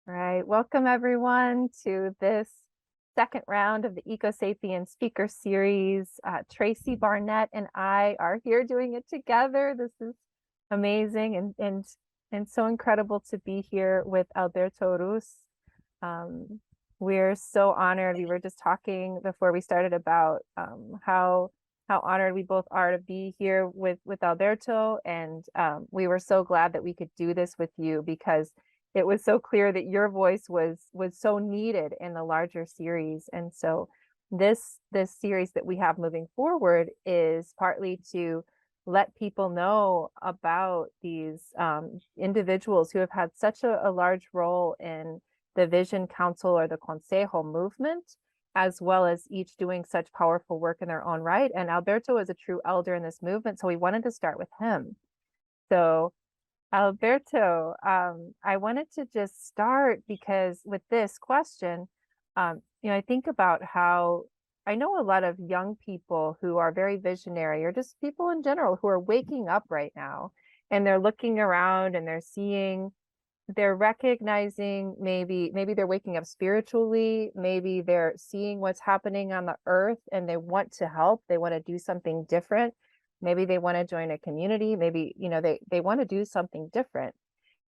All right, welcome everyone to this second round of the EcoSapien speaker series. Tracy, Barnett, and I are here doing it together. This is amazing and so incredible to be here with Alberto Ruz. We're so honored. We were just talking before we started about how honored we both are to be here with Alberto, and we were so glad that we could do this with you because it was so clear that your voice was so needed in the larger series. And so this series that we have moving forward is partly to let people know about these individuals who have had such a large role in the Vision Council or the Consejo movement, as well as each doing such powerful work in their own right. And Alberto is a true elder in this movement, so we wanted to start with him. So Alberto, I wanted to just start because with this question, I think about how I know a lot of young people who are very visionary, or just people in general who are waking up right now, and they're looking around and they're recognizing maybe they're waking up spiritually, maybe they're seeing what's happening on the earth and they want to help, they want to do something different. Maybe they want to join a community, maybe they want to do something different.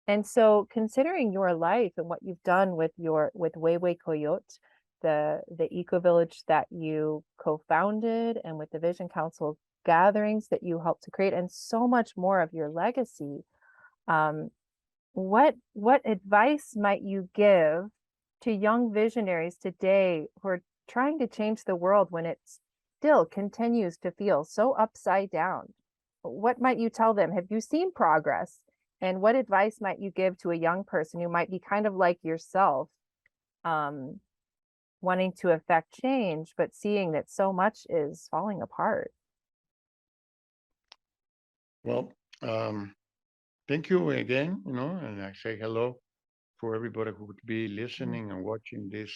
And so considering your life and what you've done with Huehue Coyote, the eco village that you co-founded, and with the Vision Council gatherings that you helped to create, and so much more of your legacy, what advice might you give to young visionaries today who are trying to change the world when it's still continues to feel so upside down? What might you tell them? Have you seen progress? And what advice might you give to a young person who might be kind of like yourself, wanting to affect change, but seeing that so much is falling apart? Well, thank you again, and I say hello for everybody who would be listening and watching this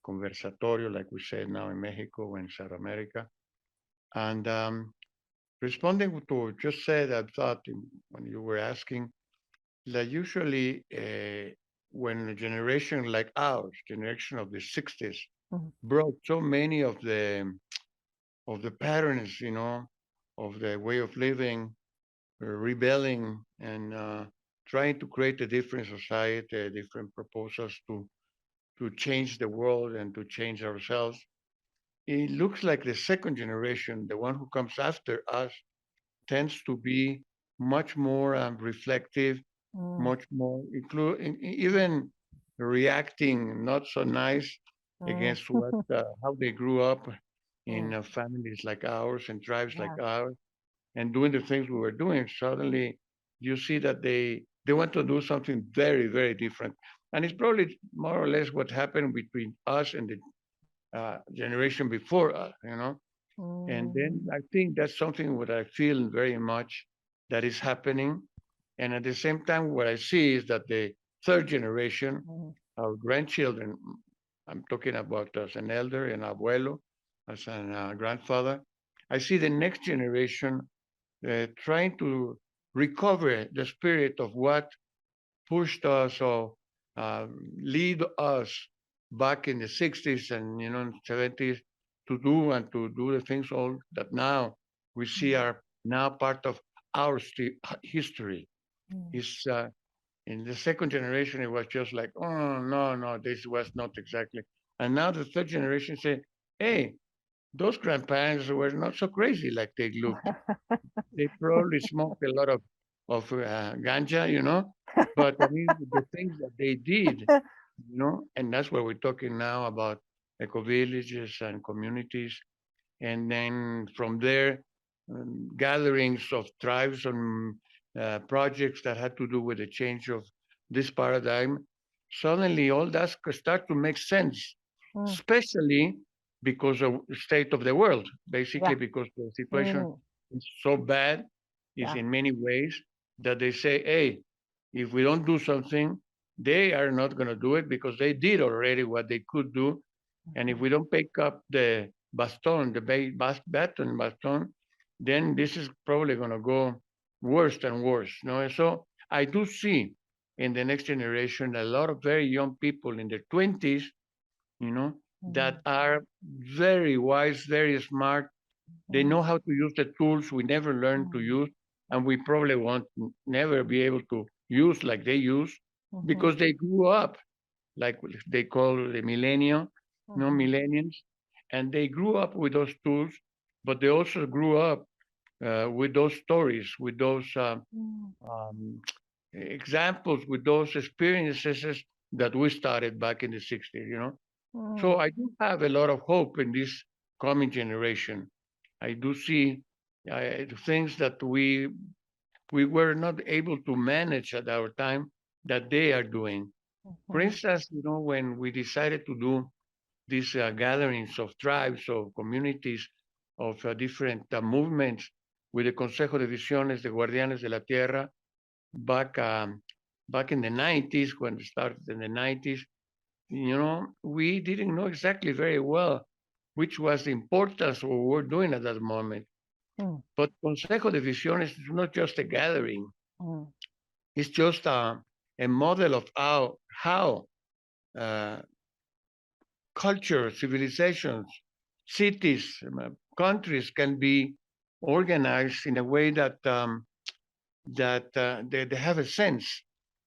conversatorio, like we say now in Mexico and South America. And responding to just said, I thought when you were asking, that usually when a generation like ours, generation of the 60s, broke so many of the patterns, of the way of living, rebelling, and trying to create a different society, different proposals to change the world and to change ourselves. It looks like the second generation, the one who comes after us, tends to be much more reflective, much more even reacting not so nice against what how they grew up in families like ours and tribes like ours, and doing the things we were doing. Suddenly you see that they want to do something very, very different. And it's probably more or less what happened between us and the generation before us. And then I think that's something what I feel very much that is happening. And at the same time, what I see is that the third generation, our grandchildren, I'm talking about as an elder, an abuelo, as a grandfather, I see the next generation trying to recover the spirit of what pushed us or lead us back in the 60s and 70s to do and to do the things all that now we see are now part of our history. Is in the second generation it was just like, oh no, this was not exactly. And now the third generation say, hey, those grandparents were not so crazy like they looked. They probably smoked a lot of ganja. But I mean, the things that they did, and that's what we're talking now about eco villages and communities, and then from there, gatherings of tribes on projects that had to do with the change of this paradigm. Suddenly, all that start to make sense, especially because of the state of the world, basically because the situation is so bad, is in many ways, that they say, hey, if we don't do something, they are not going to do it because they did already what they could do. And if we don't pick up the baston, then this is probably going to go worse and worse. And so I do see in the next generation, a lot of very young people in their 20s, that are very wise, very smart. They know how to use the tools we never learned to use, and we probably won't never be able to use like they use, because they grew up, like they call the millennial, millennials, and they grew up with those tools, but they also grew up with those stories, with those um, examples, with those experiences that we started back in the 60s. So I do have a lot of hope in this coming generation. I do see things that we were not able to manage at our time that they are doing. For instance, when we decided to do these gatherings of tribes, of communities, of different movements with the Consejo de Visiones de Guardianes de la Tierra back back in the 90s, when it started in the 90s, we didn't know exactly very well which was the importance of what we were doing at that moment. But Consejo de Visiones is not just a gathering. It's just a model of how uh, culture, civilizations, cities, countries can be organized in a way that they have a sense.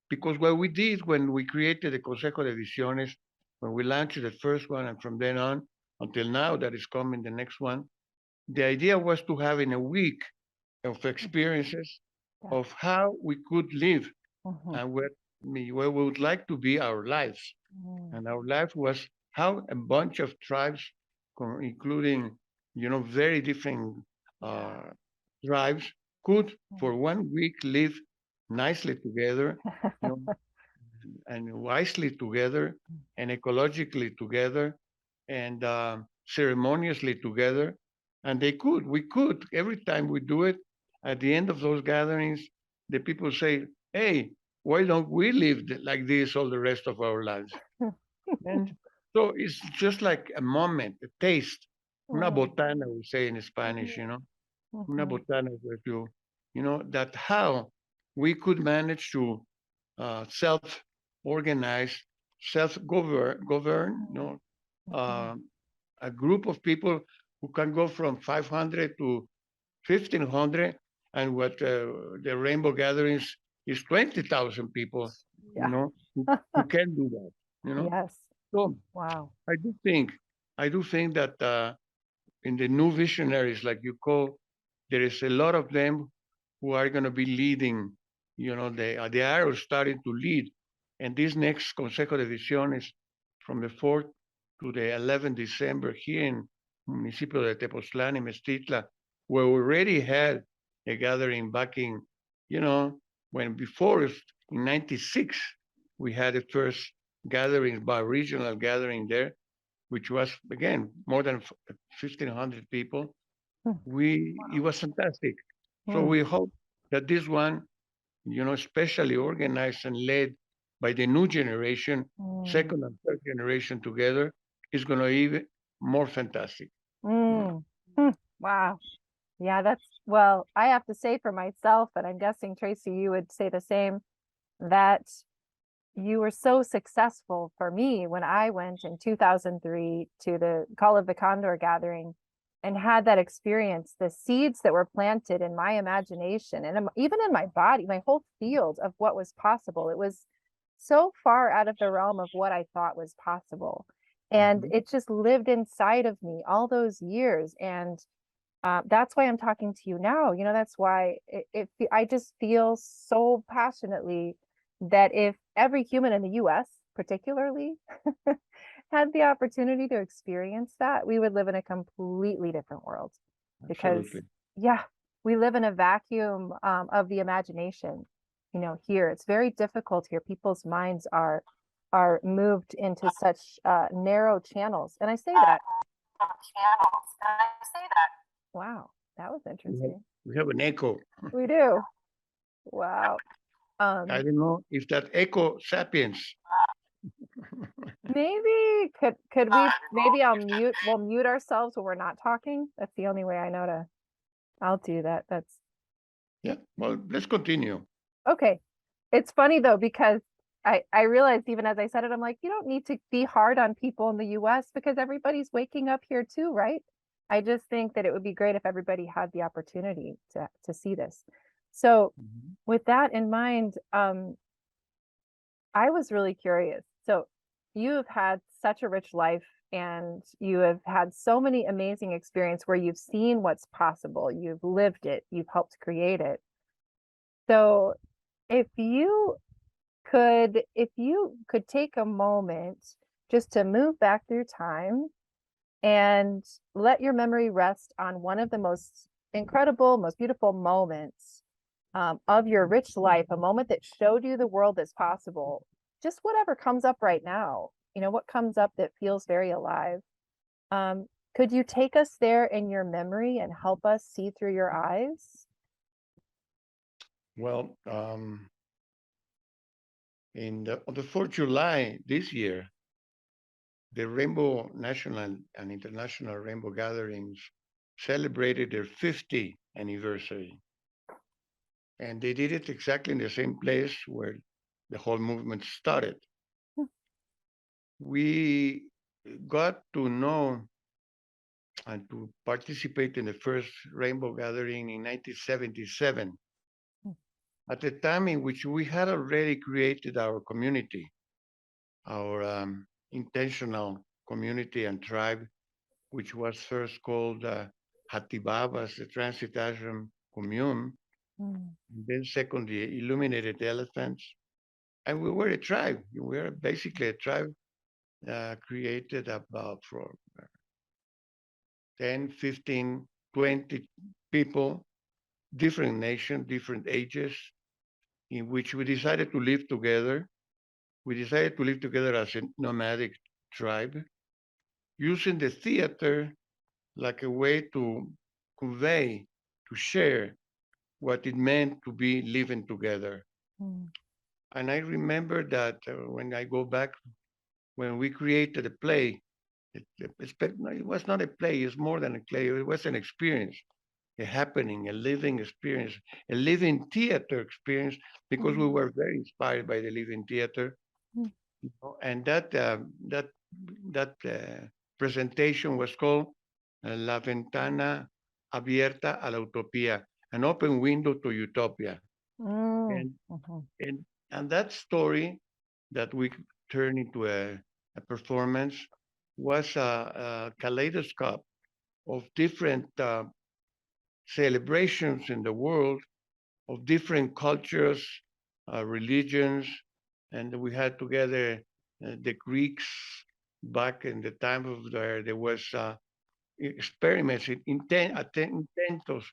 Because what we did when we created the Consejo de Visiones, when we launched the first one, and from then on until now that is coming the next one, the idea was to have in a week of experiences of how we could live and where we would like to be our lives. And our life was how a bunch of tribes, including, very different uh, tribes, could for 1 week live nicely together, you know, and wisely together, and ecologically together, and ceremoniously together. And we could, every time we do it, at the end of those gatherings, the people say, hey, why don't we live like this all the rest of our lives? And so it's just like a moment, a taste, una botana, we say in Spanish, una botana, where that how we could manage to self-organize, self-govern, uh, a group of people who can go from 500 to 1,500, and what the Rainbow Gatherings is 20,000 people, who can do that, Yes. So Wow. I do think that in the new visionaries, like you call, there is a lot of them who are going to be leading. They are starting to lead. And this next Consejo de Visiones, from the 4th to the 11th December here in Municipio de Tepoztlán in Mestitla, where we already had a gathering back in, when before in 96, we had the first gathering, by regional gathering there, which was, again, more than 1,500 people. It was fantastic. So we hope that this one, especially organized and led by the new generation, second and third generation together, is going to be even more fantastic. Wow. Yeah, well, I have to say for myself, and I'm guessing Tracy, you would say the same, that you were so successful for me when I went in 2003 to the Call of the Condor gathering and had that experience. The seeds that were planted in my imagination and even in my body, my whole field of what was possible, it was so far out of the realm of what I thought was possible. And it just lived inside of me all those years. And that's why I'm talking to you now. That's why I just feel so passionately that if every human in the US, particularly, had the opportunity to experience that, we would live in a completely different world. Because, Absolutely. We live in a vacuum of the imagination. Here it's very difficult here. People's minds are moved into such narrow channels, and I say that. Wow, that was interesting. We have an echo. We do. Wow. I don't know if that EcoSapiens. Maybe could we maybe we'll mute ourselves when we're not talking. That's the only way I know I'll do that. Yeah, well, let's continue. Okay. It's funny though, because I realized even as I said it, I'm like, you don't need to be hard on people in the US because everybody's waking up here too, right? I just think that it would be great if everybody had the opportunity to see this. So Mhm. with that in mind, I was really curious. So you have had such a rich life and you have had so many amazing experiences where you've seen what's possible, you've lived it, you've helped create it. So if you could take a moment just to move back through time and let your memory rest on one of the most incredible, most beautiful moments of your rich life, a moment that showed you the world that's possible, just whatever comes up right now, what comes up that feels very alive. Um, could you take us there in your memory and help us see through your eyes? Well, on the 4th July this year, the Rainbow National and International Rainbow Gatherings celebrated their 50th anniversary. And they did it exactly in the same place where the whole movement started. We got to know and to participate in the first Rainbow Gathering in 1977, at the time in which we had already created our community, our intentional community and tribe, which was first called Hatibabas, the Transit Ashram Commune, Mm, and then second, the Illuminated Elephants. And we were a tribe. We were basically a tribe created about for 10, 15, 20 people, different nations, different ages, in which we decided to live together. We decided to live together as a nomadic tribe, using the theater like a way to convey, to share what it meant to be living together. mm, And I remember that when I go back, when we created a play, it was not a play, it's more than a play, it was an experience, a happening, a living experience, a living theater experience, because we mm, were very inspired by the living theater. mm, And that presentation was called La Ventana Abierta a la Utopía, an open window to utopia. mm, And mhm, and and that story that we turned into a performance was a kaleidoscope of different celebrations in the world, of different cultures, religions, and we had together the Greeks back in the time of there was experiments, intentos,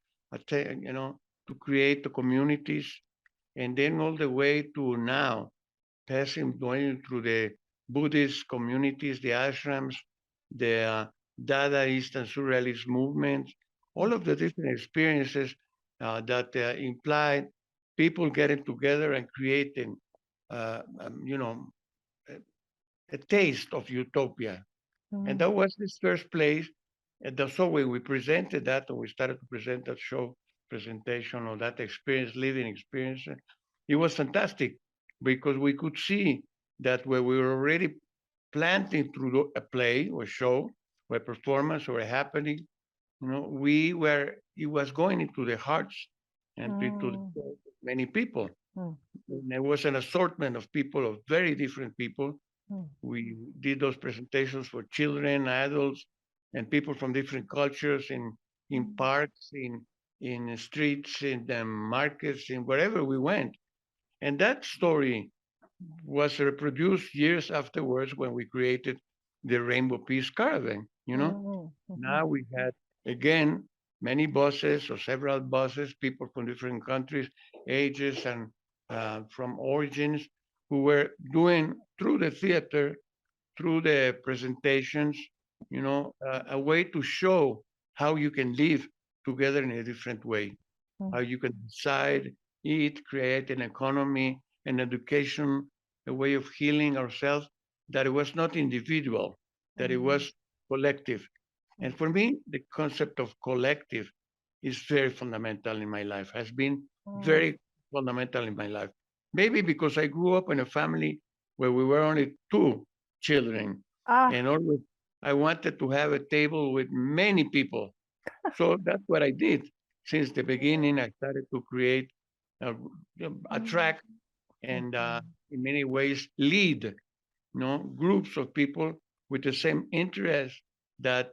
to create the communities, and then all the way to now, passing going through the Buddhist communities, the ashrams, the Dadaist and Surrealist movements, all of the different experiences that implied people getting together and creating, a, a taste of utopia. And mm, that was this first place. And that's the way we presented that, and we started to present that show presentation of that experience, living experience. It was fantastic because we could see that where we were already planting through a play or show or a performance or a happening, it was going into the hearts and into the mm, souls of many people. mm, And there was an assortment of people, of very different people. mm, We did those presentations for children, adults, and people from different cultures in mm, parks, in streets, in the markets, in wherever we went. And that story was reproduced years afterwards when we created the Rainbow Peace Caravan. mm, mhm, Now we had again many buses or several buses, people from different countries, ages, and from origins, who were doing through the theater, through the presentations, a way to show how you can live together in a different way, mm, how you can decide, eat, create an economy, an education, a way of healing ourselves, that it was not individual, that it mm, was collective. mm, And for me, the concept of collective is very fundamental in my life, has been mm, very fundamental in my life. maybe because I grew up in a family where we were only two children, Ah, and always I wanted to have a table with many people. So that's what I did. Since the beginning, I started to create, attract, and mhm, in many ways lead, groups of people with the same interests that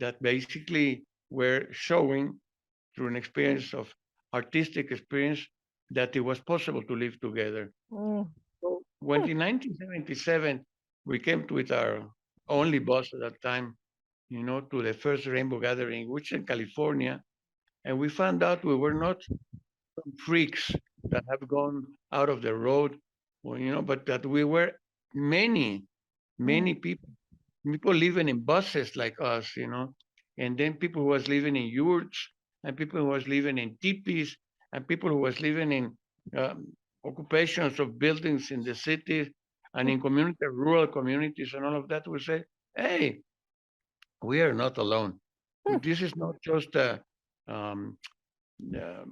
that basically were showing through an experience of artistic experience that it was possible to live together. mm, So when in 1977 we came with our only boss at that time, to the first Rainbow Gathering, which in California, and we found out we were not some freaks that have gone out of the road, or, but that we were many, mm, many people living in buses like us, and then people who was living in yurts, and people who was living in teepees, and people who was living in um, occupations of buildings in the cities and in rural communities and all of that. We say, hey, we are not alone. mm, This is not just um, the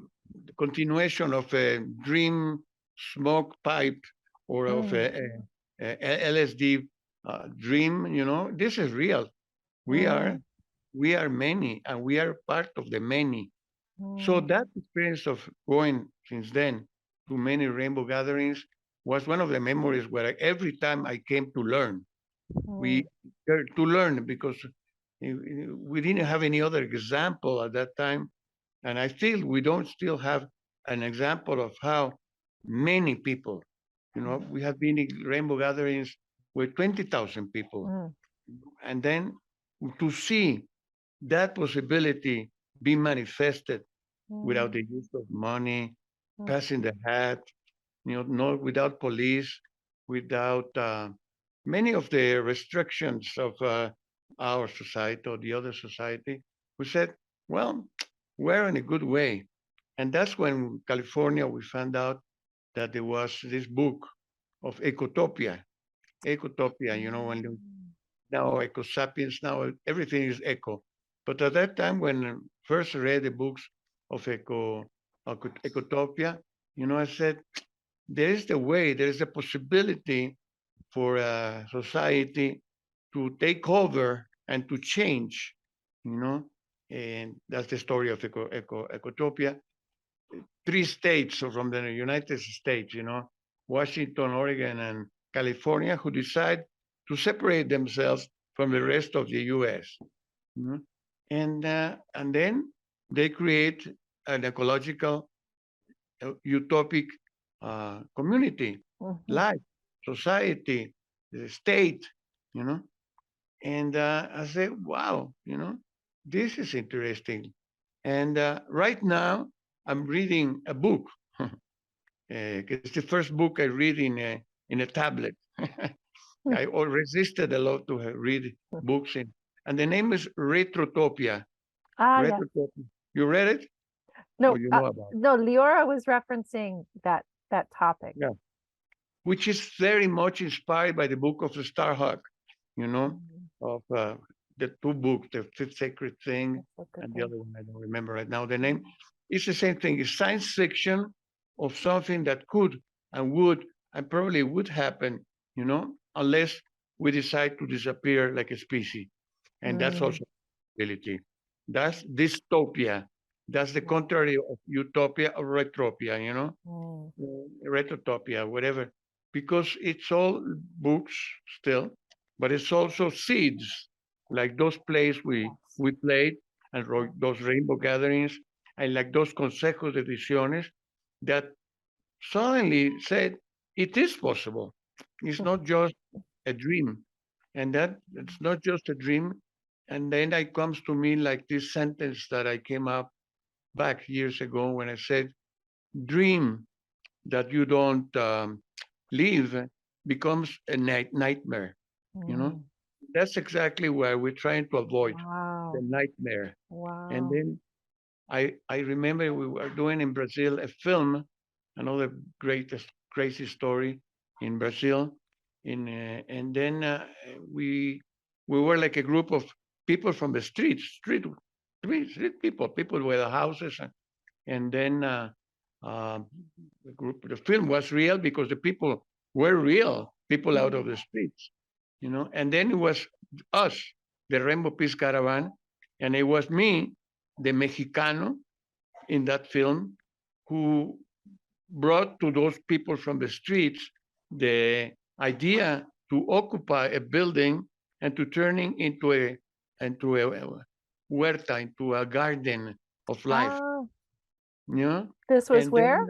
continuation of a dream smoke pipe or of mm, a LSD dream. This is real. We are mm, we are many, and we are part of the many. So mm, that experience of going since then to many rainbow gatherings was one of the memories where every time I came to learn, we mm, to learn because we didn't have any other example at that time, and I feel we don't still have an example of how many people, we have been in rainbow gatherings with 20,000 people, mm, and then to see that possibility be manifested without mm, the use of money, mm, passing the hat, not without police, without many of the restrictions of our society or the other society. We said, well, we're in a good way. And that's when California, we found out that there was this book of Ecotopia. Ecotopia, when mm, now EcoSapiens, now everything is eco. But at that time, when I first read the books of Ecotopia, I said, there is the way, there is a possibility for a society to take over and to change, you know, and that's the story of Ecotopia. Three states from the United States, Washington, Oregon, and California, who decide to separate themselves from the rest of the U.S. You know? And then they create an ecological, utopic community, mhm, life, society, the state, you know. And I said, wow, this is interesting. And right now, I'm reading a book. It's the first book I read in a tablet. mm. I resisted a lot to read books in, and the name is Retrotopia. Ah, yes. Retrotopia. You read it, or No, you know about it? no, Leora was referencing that topic. Yeah, which is very much inspired by the book of the Starhawk. You know, Mm, of the two books, the Fifth Sacred Thing, that's a good and the thing. other one I don't remember right now the name. It's the same thing. It's science fiction of something that could and would and probably would happen, unless we decide to disappear like a species. And that's Mm, also a possibility. That's dystopia. That's the wow. contrary of utopia or retropia, Mm, retrotopia, whatever, because it's all books still, but it's also seeds, like those plays we yes. we played, and Yeah. those rainbow gatherings, and like those consejos de decisiones that suddenly said it is possible. It's not just a dream, and that it's not just a dream. And then it comes to me like this sentence that I came up back years ago when I said, "Dream that you don't live becomes a nightmare." You know, Mm, that's exactly why we're trying to avoid the wow. nightmare. And Wow. then I remember we were doing in Brazil a film, another greatest crazy story in Brazil. And then we were like a group of people from the street people with houses, and then Um, the film was real because the people were real, people out of the streets, And then it was us, the Rainbow Peace Caravan, and it was me, the Mexicano in that film, who brought to those people from the streets the idea to occupy a building and to turning into a huerta, into a garden of life. Oh, You know, this was and where?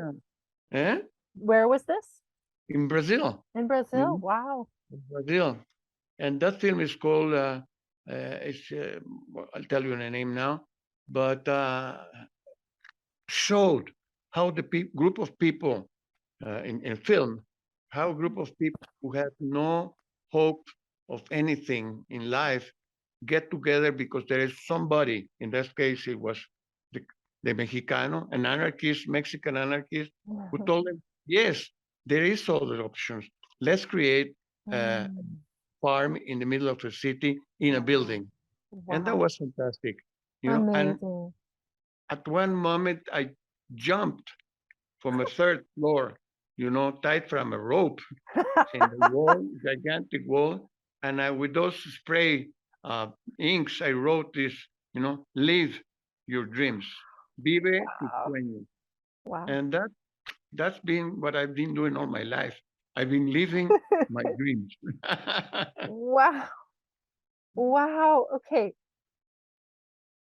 then Where was this? in Brazil, In you Brazil. know, Wow. in Brazil, and that film is called. I'll tell you the name now, but showed how the group of people in film, how a group of people who have no hope of anything in life get together because there is somebody, in this case, it was the, the Mexicano, an anarchist, Mexican anarchist, who told them, yes, there is other options. Let's create a farm in the middle of the city in a building. And that Wow. was fantastic, And Amazing. at one moment, I jumped from a third floor, tied from a rope in the wall, gigantic wall. And with those spray uh, inks, I wrote this, live your dreams, vive tus Wow. sueños. Wow. And that's been what I've been doing all my life. I've been living my dreams. Wow. Wow. Okay.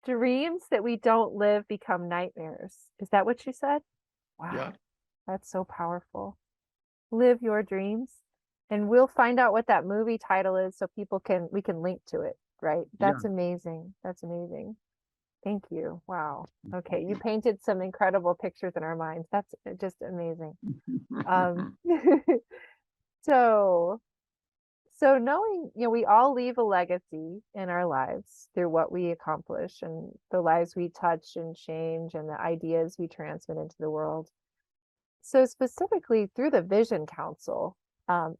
Dreams that we don't live become nightmares. Is that what you said? Wow. Yeah, That's so powerful. Live your dreams. And we'll find out what that movie title is so we can link to it, right? yeah. That's amazing. That's amazing. Thank you. Wow. Okay, you painted some incredible pictures in our minds. That's just amazing. Um so so knowing, we all leave a legacy in our lives through what we accomplish and the lives we touch and change and the ideas we transmit into the world. So specifically through the Vision Council,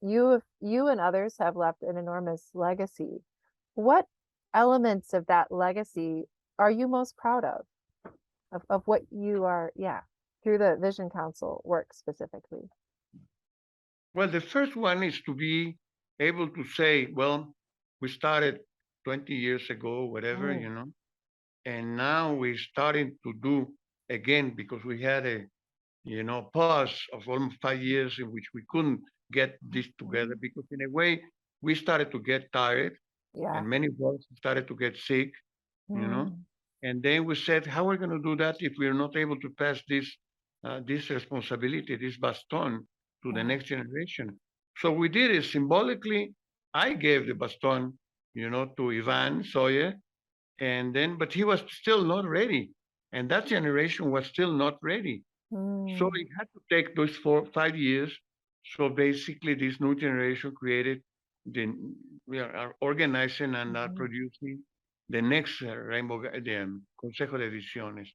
you and others have left an enormous legacy. What elements of that legacy are you most proud of? Of what you are, yeah, through the Vision Council work specifically. Well, the first one is to be able to say, well, we started 20 years ago, whatever, Mm, and now we're starting to do again because we had a, pause of almost 5 years in which we couldn't get this together mm, because in a way we started to get tired yeah. and many of us started to get sick, you know, Mm, and then we said, how are we going to do that if we're not able to pass this responsibility, this baton to the yeah. next generation? So we did it symbolically. I gave the baton, to Ivan Sawyer, and then, but he was still not ready, and that generation was still not ready. So Mm, it had to take those 4 5 years. So basically, this new generation created the we are organizing and are mhm, producing the next the Consejo de Ediciones.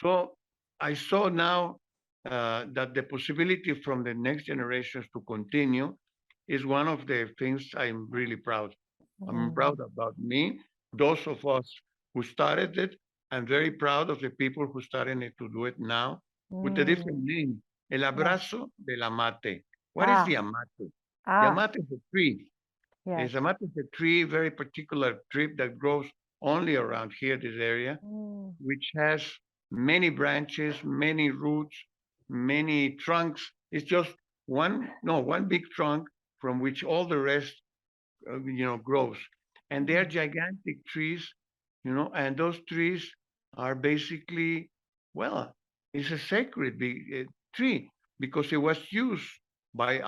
So I saw now that the possibility from the next generations to continue is one of the things I'm really proud. I'm mm, proud about me, those of us who started it. I'm very proud of the people who started it to do it now with a different mm, name. El yeah. abrazo del amate. What is the Ah, amate? The ah, amate is a tree. yes. The amate is a tree, very particular tree that grows only around here, this area, Mm, which has many branches, many roots, many trunks. It's just one big trunk from which all the rest, grows. And they're mm, gigantic trees, and those trees are basically, well, it's a sacred tree because it was used by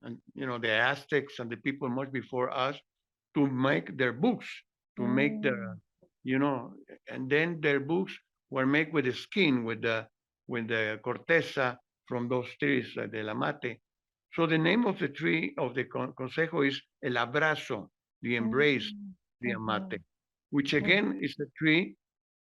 and the Aztecs and the people much before us to make their books, to make mm, you know, and then their books were made with the skin, with the corteza from those trees, the lamate. So the name of the tree of the consejo is el abrazo, the embrace, mm, the amate, mhm, which mm, again is a tree,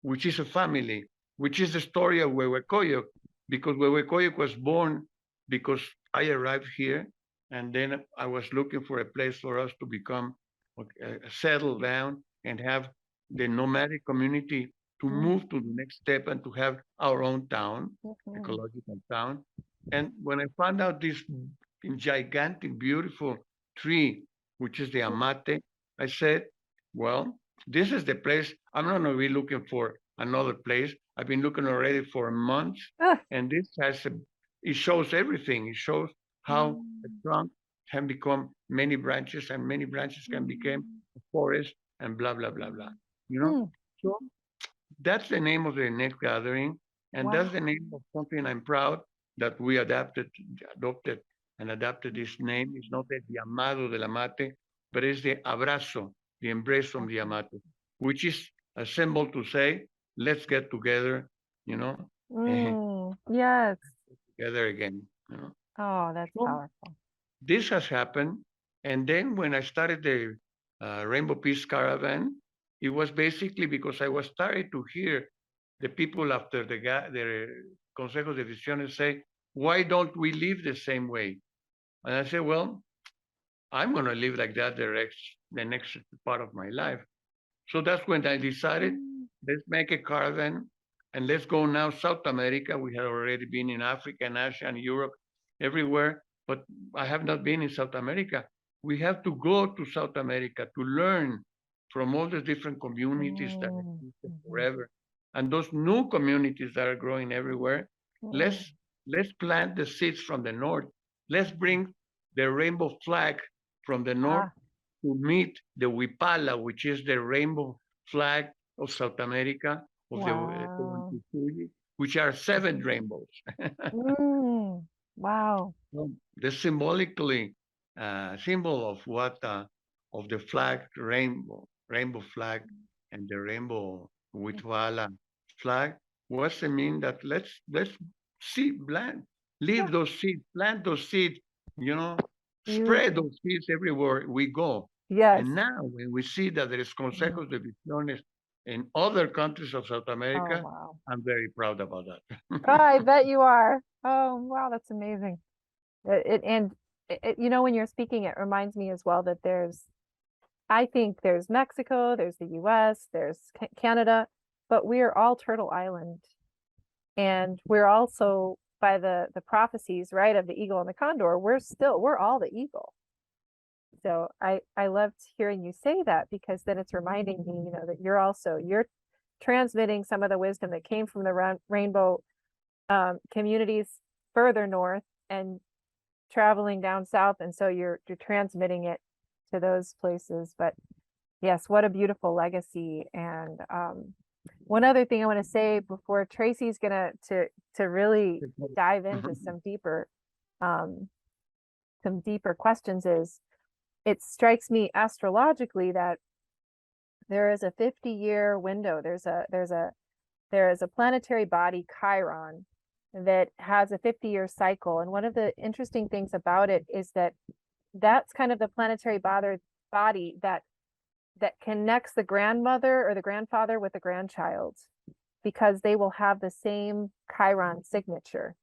which is a family, which is the story of Huehuecoyoc, because Huehuecoyoc was born because I arrived here, and then I was looking for a place for us to become settle down and have the nomadic community to move to the next step and to have our own town, Mhm. ecological town. And when I found out this gigantic, beautiful tree, which is the amate, I said, well, this is the place. I'm not going to be looking for another place. I've been looking already for months, Ah. and this it shows everything. It shows how a trunk can become many branches, and many branches can become a forest, and blah, blah, blah, blah. You know? Mm. So that's the name of the next gathering, and Wow. that's the name of something I'm proud that we adopted and adapted this name. It's not the Amado del Amate, but it's the Abrazo, the embrace from the Amate, which is a symbol to say, let's get together, you know, Yes. together again, you know. Oh, that's So powerful. this has happened. And then when I started the Rainbow Peace Caravan, it was basically because I was starting to hear the people after the Consejos de Decisiones say, why don't we live the same way? And I said, well, I'm going to live like that the next part of my life. So that's when I decided, let's make a caravan and let's go now South America. We had already been in Africa and Asia and Europe, everywhere, but I have not been in South America. We have to go to South America to learn from all the different communities that existed forever. And those new communities that are growing everywhere, let's let's plant the seeds from the north. Let's bring the rainbow flag from the north to meet the Huipala, which is the rainbow flag of South America, of Wow. the which are 7 rainbows. Wow. The symbolically symbol of what of the flag, rainbow flag, and the rainbow Huipala flag was to mean that let's seed plant, leave those seeds, plant those seeds, you know, spread Beautiful. those seeds everywhere we go. Yes. And now when we see that there is Mhm. consejos de visiones in other countries of South Oh, America, wow. I'm very proud about that. Oh, I bet you are. Oh, wow, that's amazing. You know, when you're speaking, it reminds me as well that I think there's Mexico, there's the US, there's Canada, but we are all Turtle Island. And we're also, by the prophecies, right, of the eagle and the condor, we're all the eagle. So I loved hearing you say that, because then it's reminding me, you know, that you're transmitting some of the wisdom that came from the rainbow communities further north and traveling down south, and so you're transmitting it to those places. But yes, what a beautiful legacy. And one other thing I want to say before Tracy's gonna to really dive into um, some deeper questions is, it strikes me astrologically that there is a 50-year window. There is a planetary body, Chiron, that has a 50-year cycle. And one of the interesting things about it is that that's kind of the planetary body that connects the grandmother or the grandfather with the grandchild, because they will have the same Chiron signature.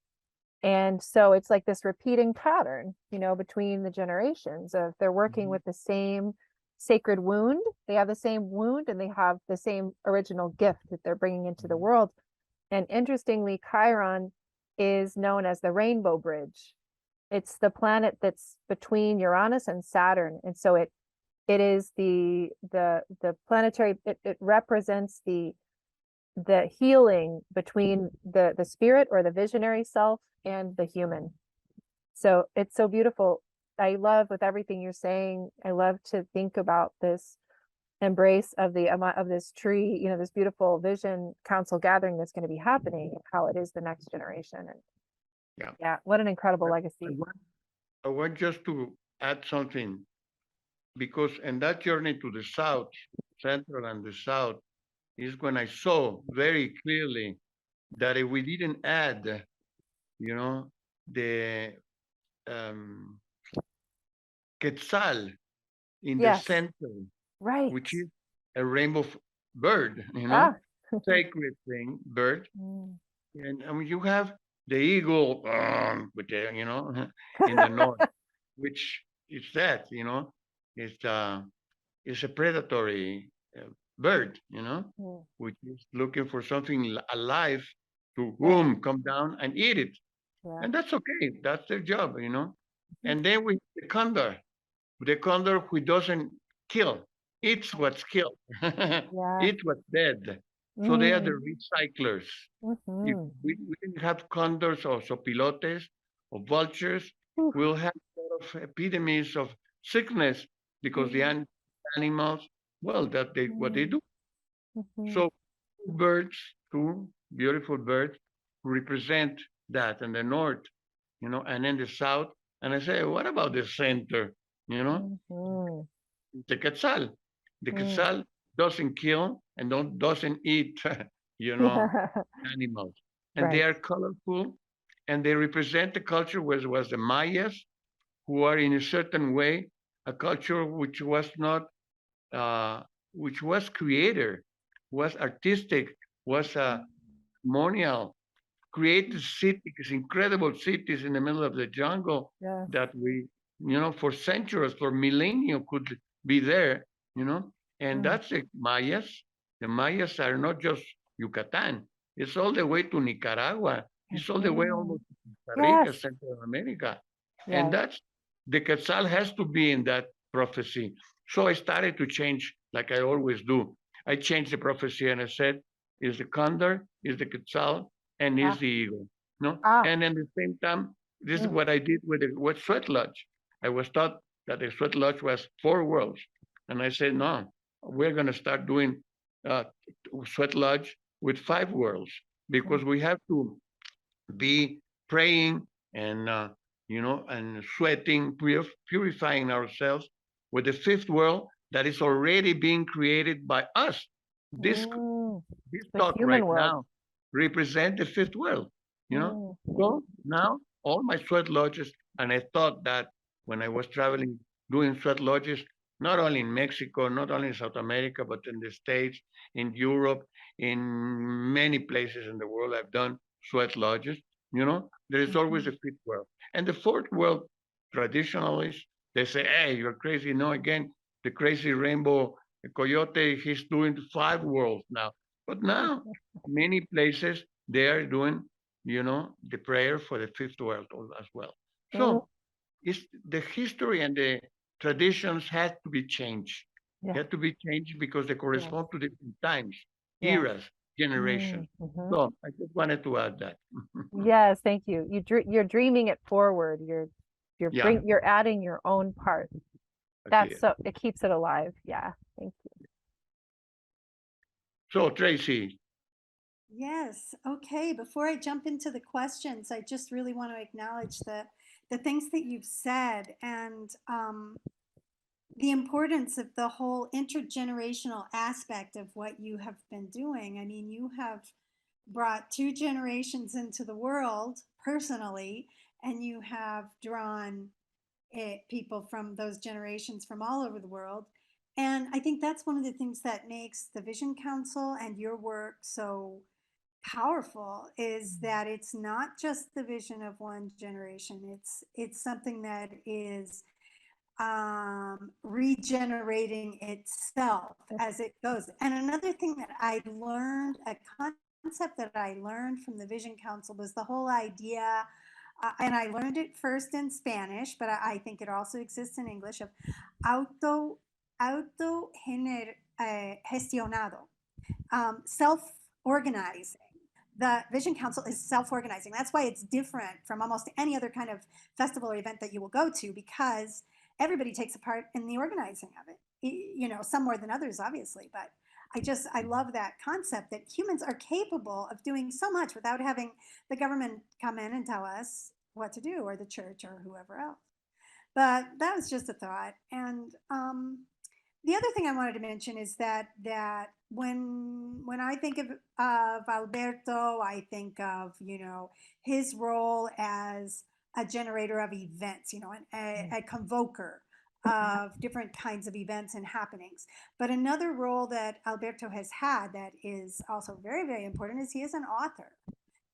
And so it's like this repeating pattern, you know, between the generations of they're working with the same sacred wound. They have the same wound and they have the same original gift that they're bringing into the world. And interestingly, Chiron is known as the rainbow bridge. It's the planet that's between Uranus and Saturn. And so it is the planetary, it represents the healing between the spirit or the visionary self and the human. So it's so beautiful. I love, with everything you're saying, I love to think about this embrace of this tree, you know, this beautiful vision council gathering that's going to be happening, and how it is the next generation. And yeah, what an incredible I legacy. I want just to add something, because in that journey to the south, central and the south, is when I saw very clearly that if we didn't add, you know, the um, quetzal in the Yes, center, right. which is a rainbow bird, you know, Ah. sacred thing, bird. And I mean, you have the eagle, with the, you know, in the north, which is that, you know, it's a predatory bird, Mm. which is looking for something alive to Yeah. boom, come down and eat it. Yeah. And that's okay. That's their job. Mhm. And then we the condor who doesn't kill, eats what's killed, Yeah. eats what's dead. So they are the Mm. recyclers. If Mhm. we didn't have condors or sopilotes or vultures, Oof. we'll have a lot of epidemics of sickness because the Mm. animals, well, what they Mm. do. Mhm. So birds, two beautiful birds, represent that in the north, and in the south. And I say, what about the center? You know, Mhm. the quetzal. The Mm. quetzal doesn't kill and doesn't eat, you know, animals. And they Right. are colorful and they represent the culture was the Mayas, who are in a certain way a culture which was not, uh, which was creator, was artistic, was ceremonial, created cities, incredible cities in the middle of the jungle Yes. that we, for centuries, for millennia could be there. And Mm. that's the Mayas. The Mayas are not just Yucatan. It's all the way to Nicaragua. It's all the way Mhm. almost to Costa Rica, Yes. Central America. And Yes. that's the Quetzal has to be in that prophecy. So I started to change like I always do. I changed the prophecy and I said, is the condor, is the Quetzal, and is Ah. the eagle. No? Ah. And at the same time, this is Mm. what I did with Sweat Lodge. I was taught that the Sweat Lodge was 4 worlds. And I said, no, we're going to start doing uh, Sweat Lodge with 5 worlds Mm. because we have to be praying and and sweating, purifying ourselves with the fifth world that is already being created by us. This Mm. this The talk human right world. now represent the fifth world. You know, Mm. so now all my sweat lodges, and I thought that when I was traveling doing sweat lodges, not only in Mexico, not only in South America, but in the States, in Europe, in many places in the world, I've done sweat lodges. There is always a Mhm. fifth world. And the fourth world, traditionalists, they say, hey, you're crazy. No, again, the crazy rainbow Coyote, he's doing 5 worlds now. But now, many places, they are doing, the prayer for the fifth world as well. Mm. So it's the history and the traditions had to be changed. Yeah. Had to be changed because they Yes. correspond to different times, Yes. eras, generations. Mm. Mhm. So I just wanted to add that. Yes. Thank you. You're dreaming it forward. Yeah, You're adding your own part. así That's es. so it keeps it alive. Yeah. Thank you. So Tracy, Yes. Okay. Before I jump into the questions, I just really want to acknowledge the things that you've said and the importance of the whole intergenerational aspect of what you have been doing. I mean, you have brought 2 generations into the world personally, and you have drawn people from those generations from all over the world. And I think that's one of the things that makes the Vision Council and your work so powerful is that it's not just the vision of one generation. It's something that is regenerating itself as it goes. And another thing that I learned, a concept that I learned from the Vision Council was the whole idea, and I learned it first in Spanish, but I think it also exists in English, of auto gestionado, self organizing. The Vision Council is self organizing. That's why it's different from almost any other kind of festival or event that you will go to, because everybody takes a part in the organizing of it. Some more than others, obviously, but I love that concept that humans are capable of doing so much without having the government come in and tell us what to do, or the church, or whoever else. But that was just a thought. And the other thing I wanted to mention is that when I think of Alberto, I think of his role as a generator of events, a convoker of different kinds of events and happenings. But another role that Alberto has had that is also very, very important is he is an author,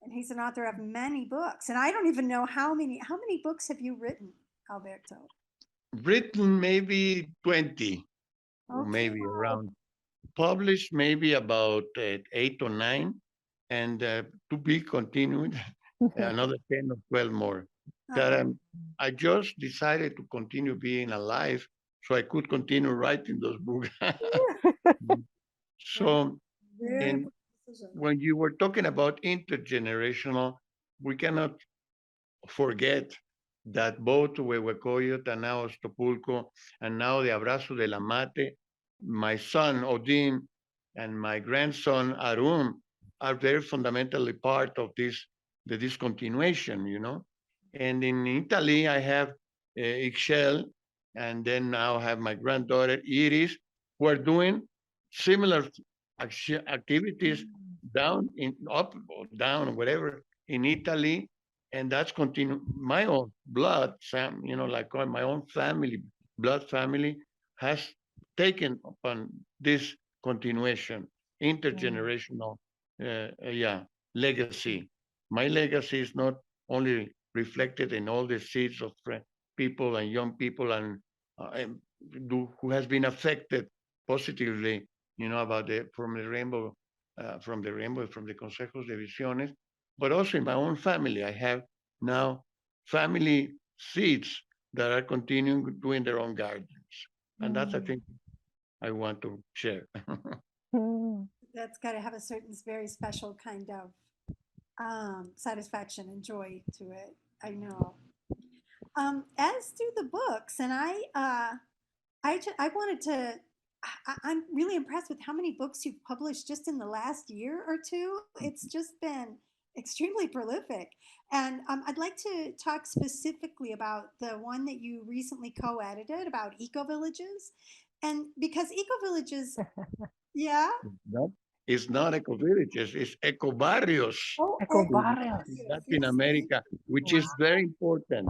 and he's an author of many books. And I don't even know how many books have you written, Alberto? written maybe 20 or Okay, maybe wow. around. published maybe about 8 or 9, and to be continued another 10 or 12 more. That Okay. I just decided to continue being alive so I could continue writing those books. So, Very and important decision. when you were talking about intergenerational, we cannot forget that both Huehuecoyot and now Ostopulco and now the Abrazo de la Mate, my son Odin and my grandson Arun are very fundamentally part of the discontinuation, you know. And in Italy, I have Ixchel, and then now I have my granddaughter Iris, who are doing similar activities down in up or down, whatever, in Italy, and that's continue. My own blood, Sam, you know, like my own family, blood family, has taken upon this continuation, intergenerational, yeah, legacy. My legacy is not only reflected in all the seeds of people and young people and who has been affected positively, you know, about from the rainbow, from the consejos de visiones, but also in my own family. I have now family seeds that are continuing doing their own gardens. And that's, I think, I want to share. That's got to have a certain very special kind of satisfaction and joy to it. I know. As do the books, and I wanted to. I'm really impressed with how many books you've published just in the last year or two. It's just been extremely prolific. And I'd like to talk specifically about the one that you recently co-edited about eco villages. And because eco villages, yeah. No, it's not eco villages, it's eco barrios Oh, in Ecobarrios. Latin yes. America, which Wow. is very important.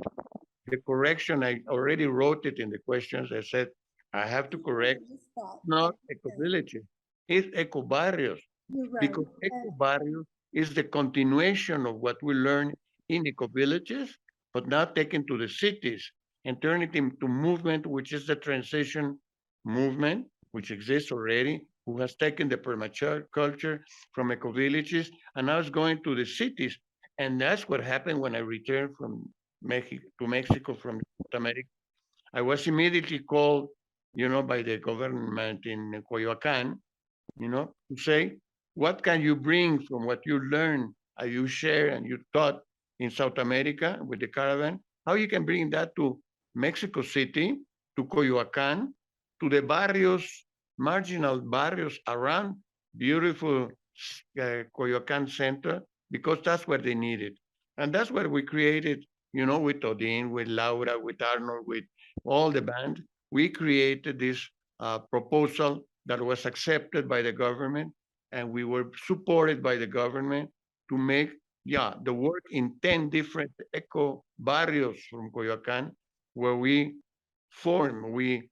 The correction, I already wrote it in the questions. I said, I have to correct, Missed that. not eco villages, it's eco barrios, You're right. because eco barrios is the continuation of what we learn in eco villages, but now taken to the cities and turn it into movement, which is the transition movement, which exists already, who has taken the permaculture culture from eco villages and now is going to the cities. And that's what happened when I returned from Mexico from South America. I was immediately called, you know, by the government in Coyoacán, you know, to say, what can you bring from what you learned, you share, and you taught in South America with the caravan? How you can bring that to Mexico City, to Coyoacán, to the barrios, marginal barrios around beautiful Coyoacán Center, because that's where they need it. And that's where we created, you know, with Odin, with Laura, with Arnold, with all the band, we created this proposal that was accepted by the government, and we were supported by the government to make, yeah, the work in 10 different eco barrios from Coyoacán, where we form, we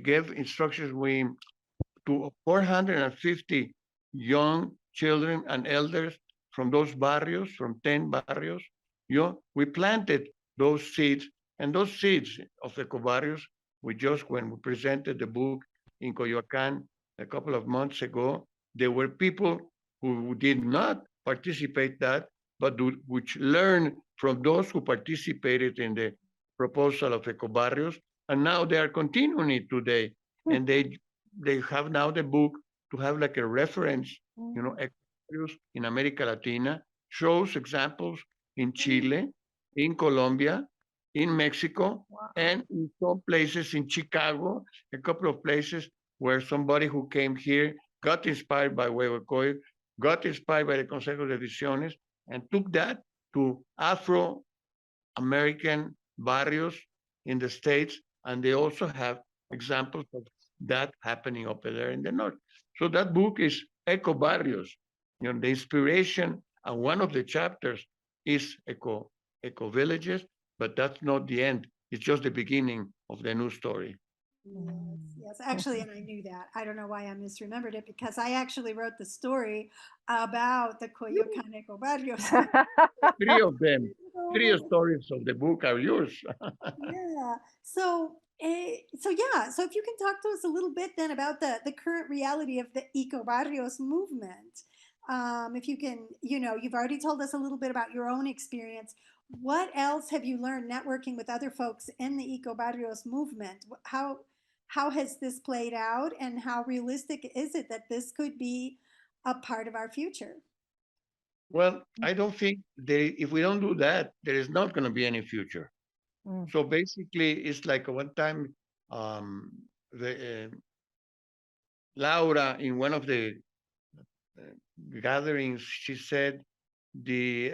gave instructions, we to 450 young children and elders from those barrios, from 10 barrios. You know, we planted those seeds, and those seeds of ecobarrios, we just, when we presented the book in Coyoacán a couple of months ago, there were people who did not participate that, but which learned from those who participated in the proposal of ecobarrios, and now they are continuing it today, and they have now the book to have like a reference, you know, in America Latina, shows examples in Chile, in Colombia, in Mexico, and in some places in Chicago, a couple of places where somebody who came here got inspired by Huehuecoy, got inspired by the Consejo de Visiones, and took that to Afro American barrios in the States, and they also have examples of that happening over there in the north. So that book is Eco Barrios. You know, the inspiration, and one of the chapters is eco villages, but that's not the end. It's just the beginning of the new story. Yes, actually, and I knew that. I don't know why I misremembered it because I actually wrote the story about the Coyoacán Eco Barrios. Three of them, three stories of the book are yours. Yeah. So So yeah, so if you can talk to us a little bit then about the current reality of the eco barrios movement. If you can, you've already told us a little bit about your own experience. What else have you learned networking with other folks in the eco barrios movement? How has this played out, and how realistic is it that this could be a part of our future? Well, I don't think if we don't do that, there is not going to be any future. Mm. So basically, it's like one time, um, the Laura in one of the gatherings, she said the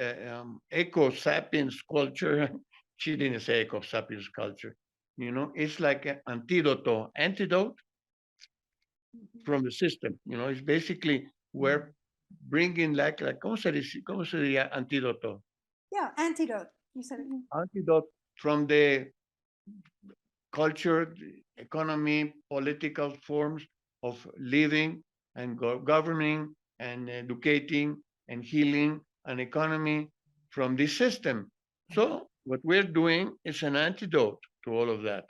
eco-sapiens culture. She didn't say eco-sapiens culture. It's like an antidote from the system. It's basically we're bringing ¿cómo se diría antídoto? Yeah, antidote. You said it. Antidote from the culture, economy, political forms of living and governing and educating and healing an economy from this system. So what we're doing is an antidote to all of that.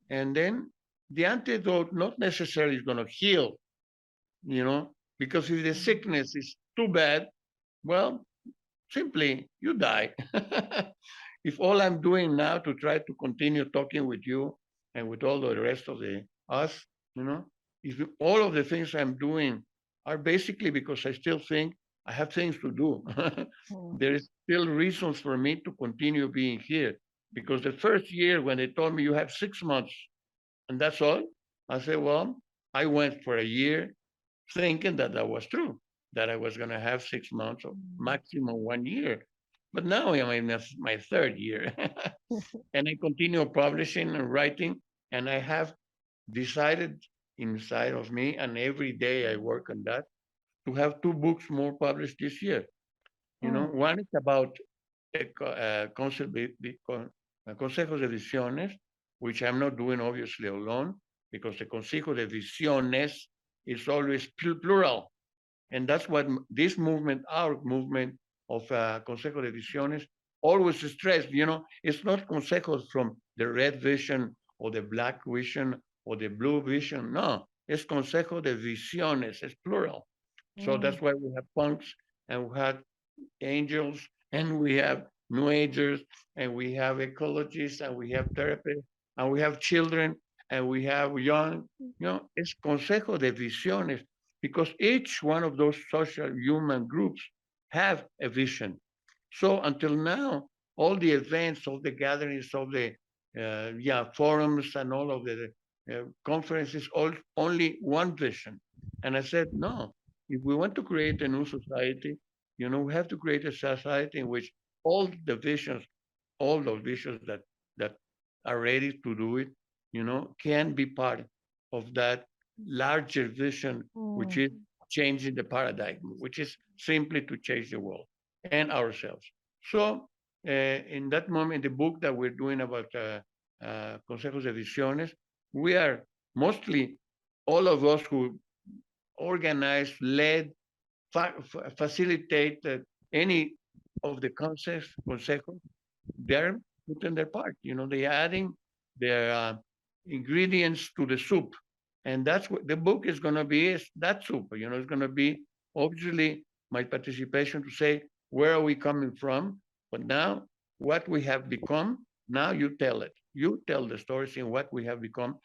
And then the antidote not necessarily is going to heal, because if the sickness is too bad, well, simply you die. If all I'm doing now to try to continue talking with you and with all the rest of us, if all of the things I'm doing are basically because I still think I have things to do. There is still reasons for me to continue being here. Because the first year when they told me you have 6 months and that's all, I said, well, I went for a year thinking that that was true, that I was going to have 6 months or maximum 1 year. But now I'm in my third year. And I continue publishing and writing. And I have decided inside of me, and every day I work on that, to have 2 books more published this year. One is about consejos de decisiones, which I'm not doing obviously alone, because the consejo de decisiones is always plural. And that's what this movement, our movement of Consejo de Decisiones, always stressed. It's not consejos from the red vision or the black vision or the blue vision. No, it's Consejo de Decisiones. It's plural. So that's why we have punks and we have angels and we have new agers and we have ecologists and we have therapists and we have children and we have young. It's Consejo de Visiones, because each one of those social human groups have a vision. So until now, all the events, all the gatherings, all the forums and all of the conferences, only one vision. And I said, no, if we want to create a new society, we have to create a society in which all the visions, all those visions that are ready to do it, can be part of that larger vision, which is changing the paradigm, which is simply to change the world and ourselves. So in that moment, the book that we're doing about Consejos de Visiones, we are mostly all of us who organized, led, facilitate any of the consejos, they're putting their part. They're adding their ingredients to the soup. And that's what the book is going to be, is that soup. It's going to be obviously my participation to say, where are we coming from? But now, what we have become, now you tell it. You tell the stories in what we have become.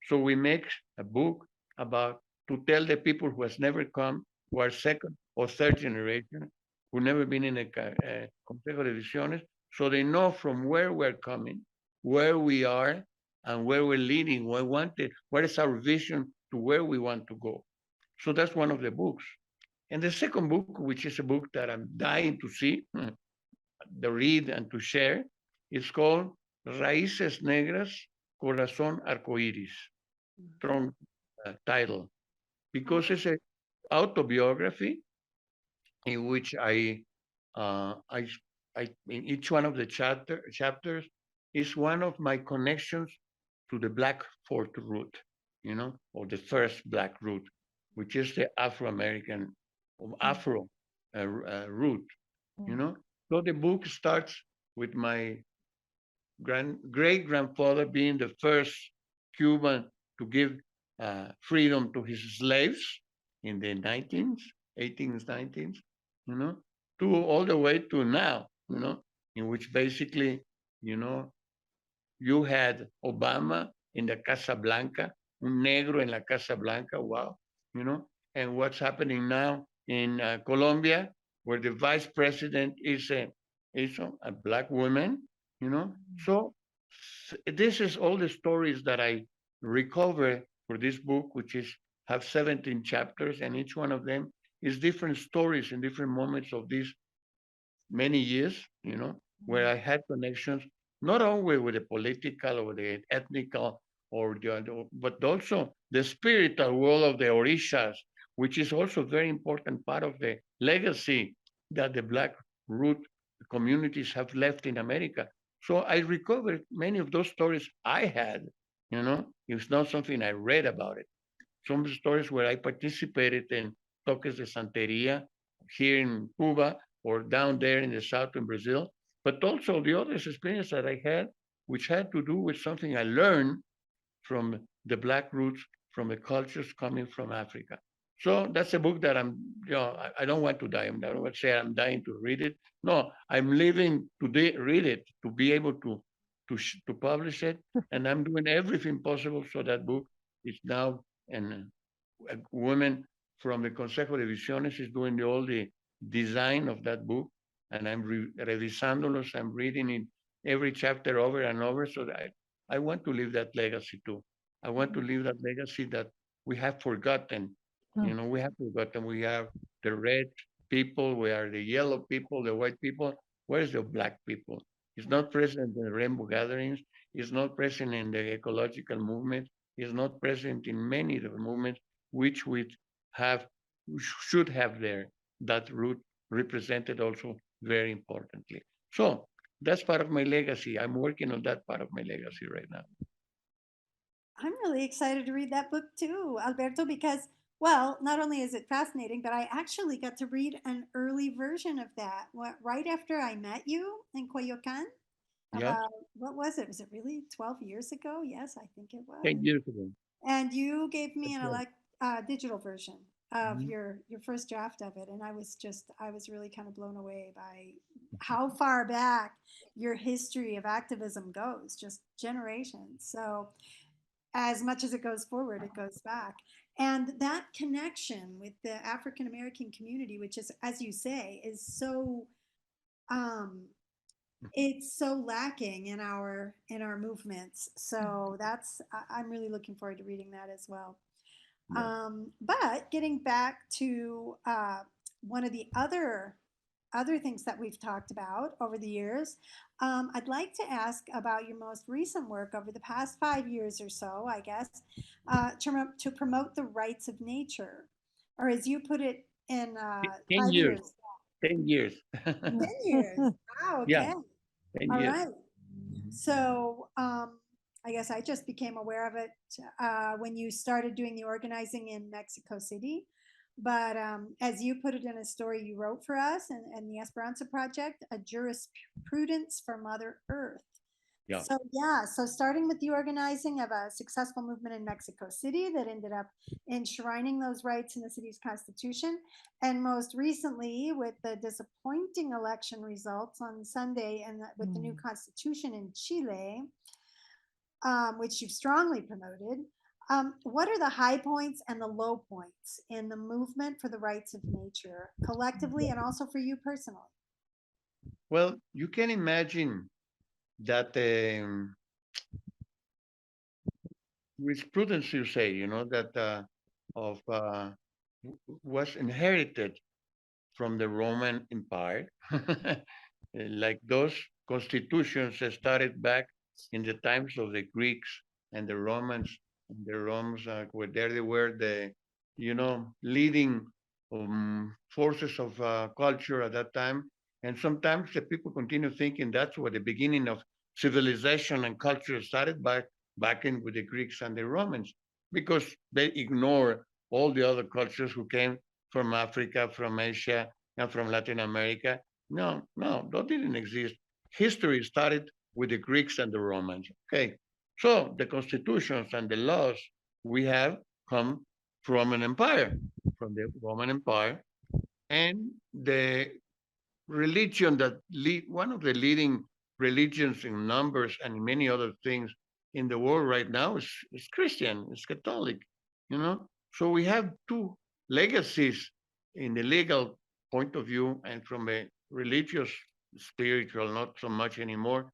So we make a book about to tell the people who has never come, who are second or third generation, who never been in a Consejo de Decisiones, so they know from where we're coming, where we are, and where we're leading, what is our vision to where we want to go. So that's one of the books. And the second book, which is a book that I'm dying to see, to read and to share, is called Raíces Negras, Corazón Arcoíris. Strong title, because it's an autobiography in which I in each one of the chapters is one of my connections to the Black Fourth route, or the first Black route, which is the Afro-American, Afro route, So the book starts with my great grandfather being the first Cuba to give freedom to his slaves in the 19th, 18th, 19th, you know, to all the way to now, you know, in which basically, you know, you had Obama in the Casa Blanca, un negro en la Casa Blanca, wow, you know, and what's happening now in Colombia, where the vice president is a black woman, you know. So this is all the stories that I recover for this book, which is have 17 chapters, and each one of them is different stories in different moments of these many years, you know, where I had connections not only with the political or the ethnical or but also the spiritual world of the Orishas, which is also a very important part of the legacy that the Black root communities have left in America. So I recovered many of those stories I had, you know, it's not something I read about it. Some stories where I participated in toques de santeria here in Cuba or down there in the south in Brazil, but also the other experience that I had, which had to do with something I learned from the Black roots, from the cultures coming from Africa. So that's a book that I'm, you know, I don't want to die. I don't want to say I'm dying to read it. No, I'm living to read it, to be able to publish it, and I'm doing everything possible so that book is now, and a woman from the Consejo de Visiones is doing all the design of that book, and I'm revisándolos. I'm reading it every chapter over and over, so that I want to leave that legacy too. I want to leave that legacy that we have forgotten. You know, we have forgotten. We have the red people, we are the yellow people, the white people. Where's the black people? It's not present in the rainbow gatherings. It's not present in the ecological movement. It's not present in many of the movements which we have, should have there, that root represented also very importantly. So that's part of my legacy. I'm working on that part of my legacy right now. I'm really excited to read that book too, Alberto, because, well, not only is it fascinating, but I actually got to read an early version of that right after I met you in Coyote. Yeah, About, what was it? Was it really 12 years ago? Yes, I think it was. 10 years ago. And you gave me That's an right. digital version of Mhm. your first draft of it, and I was really kind of blown away by how far back your history of activism goes, just generations. So as much as it goes forward, it goes back. And that connection with the African American community, which is, as you say, is so um, it's so lacking in our movements. So I'm really looking forward to reading that as well. Yeah. But getting back to one of the other things that we've talked about over the years, I'd like to ask about your most recent work over the past 5 years or so, I guess, to promote the rights of nature, or as you put it in 10 years. 5 years. 10 years. 10 years. Wow. Yeah, Okay. 10 All years. right. So I guess I just became aware of it when you started doing the organizing in Mexico City. But as you put it in a story you wrote for us and the Esperanza Project, a jurisprudence for Mother Earth. Yeah. So yeah, so starting with the organizing of a successful movement in Mexico City that ended up enshrining those rights in the city's constitution, and most recently with the disappointing election results on Sunday and with the new constitution in Chile, which you've strongly promoted. What are the high points and the low points in the movement for the rights of nature collectively and also for you personally? Well, you can imagine that jurisprudence, you say, you know, that of was inherited from the Roman Empire, like those constitutions that started back in the times of the Greeks and the Romans. And the Romans were there. They were the, you know, leading forces of culture at that time. And sometimes the people continue thinking that's where the beginning of civilization and culture started back in with the Greeks and the Romans, because they ignore all the other cultures who came from Africa, from Asia, and from Latin America. No, that didn't exist. History started with the Greeks and the Romans. Okay, So the constitutions and the laws we have come from an empire, from the Roman Empire, and the religion that lead one of the leading religions in numbers and many other things in the world right now is Christian, is Catholic, you know. So we have two legacies in the legal point of view and from a religious, spiritual, not so much anymore,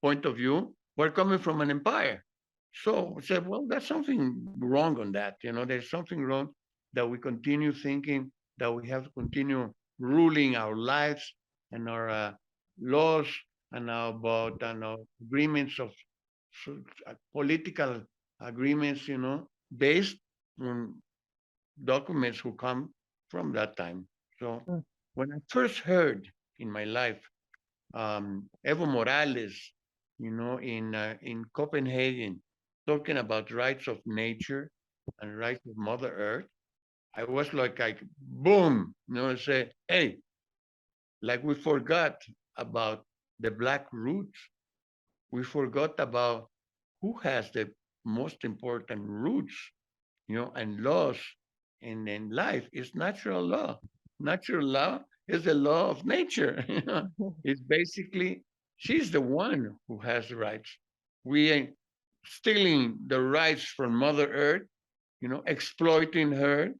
point of view. We're coming from an empire. So I said, well, there's something wrong on that. You know, there's something wrong that we continue thinking that we have to continue ruling our lives and our laws and about and our agreements of political agreements, you know, based on documents who come from that time. So Mm. when I first heard in my life Evo Morales, you know, in Copenhagen, talking about rights of nature and rights of Mother Earth, I was like boom, you know, say, hey, like we forgot about the Black roots. We forgot about who has the most important roots, you know, and laws in life is natural law. Natural law is the law of nature. You know? It's basically she's the one who has rights. We ain't stealing the rights from Mother Earth, you know, exploiting her,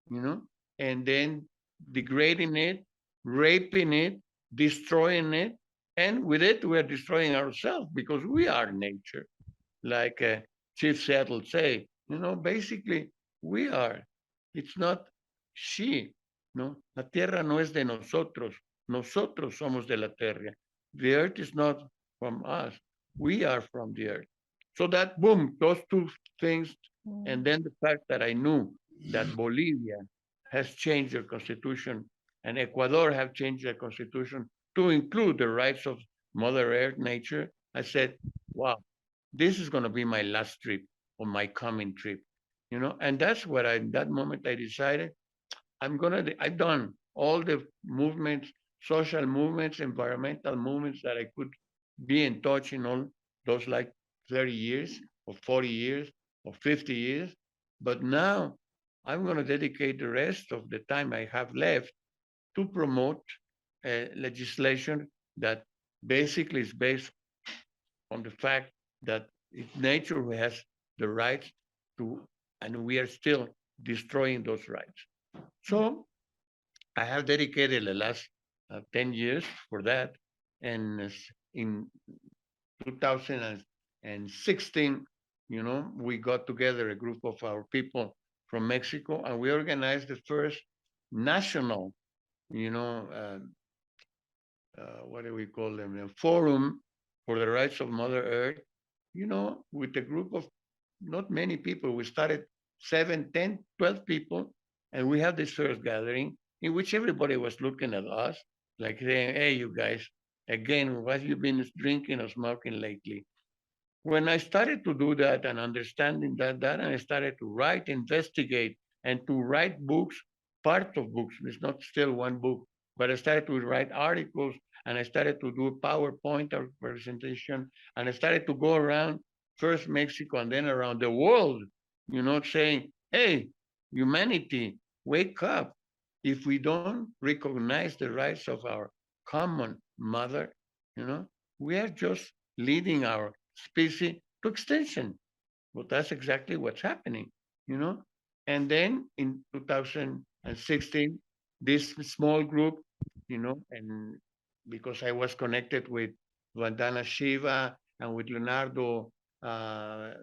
you know, and then degrading it, raping it, destroying it, and with it we are destroying ourselves because we are nature, like Chief Seattle say. You know, basically we are. It's not she. No, la tierra no es de nosotros. Nosotros somos de la tierra. The earth is not from us. We are from the earth. So that boom, those two things, and then the fact that I knew that Bolivia has changed their constitution and Ecuador have changed their constitution to include the rights of Mother Earth, nature. I said, wow, this is going to be my last trip or my coming trip, you know. And that's what that moment I decided I've done all the movements, social movements, environmental movements that I could be in touch in all those like 30 years or 40 years or 50 years. But now I'm going to dedicate the rest of the time I have left to promote legislation that basically is based on the fact that it's nature who has the right to, and we are still destroying those rights. So I have dedicated the last 10 years for that. And in 2016, you know, we got together a group of our people from Mexico and we organized the first national, you know, what do we call them? A forum for the rights of Mother Earth, you know, with a group of not many people. We started 7, 10, 12 people, and we had this first gathering in which everybody was looking at us, like saying, hey, you guys, again, what have you been drinking or smoking lately? When I started to do that and understanding that, and I started to write, investigate, and to write books, part of books, it's not still one book, but I started to write articles and I started to do PowerPoint presentation and I started to go around first Mexico and then around the world, you know, saying, hey, humanity, wake up. If we don't recognize the rights of our common mother, you know, we are just leading our species to extinction. Well, that's exactly what's happening, you know. And then in 2016, this small group, you know, and because I was connected with Vandana Shiva and with Leonardo uh,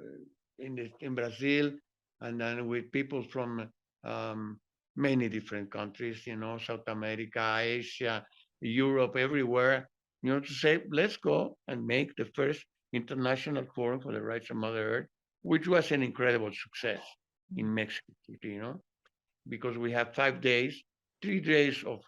in Brazil, and then with people from many different countries, you know, South America, Asia, Europe, everywhere, you know, to say, let's go and make the first International Forum for the Rights of Mother Earth, which was an incredible success in Mexico City, you know, because we have 5 days, 3 days of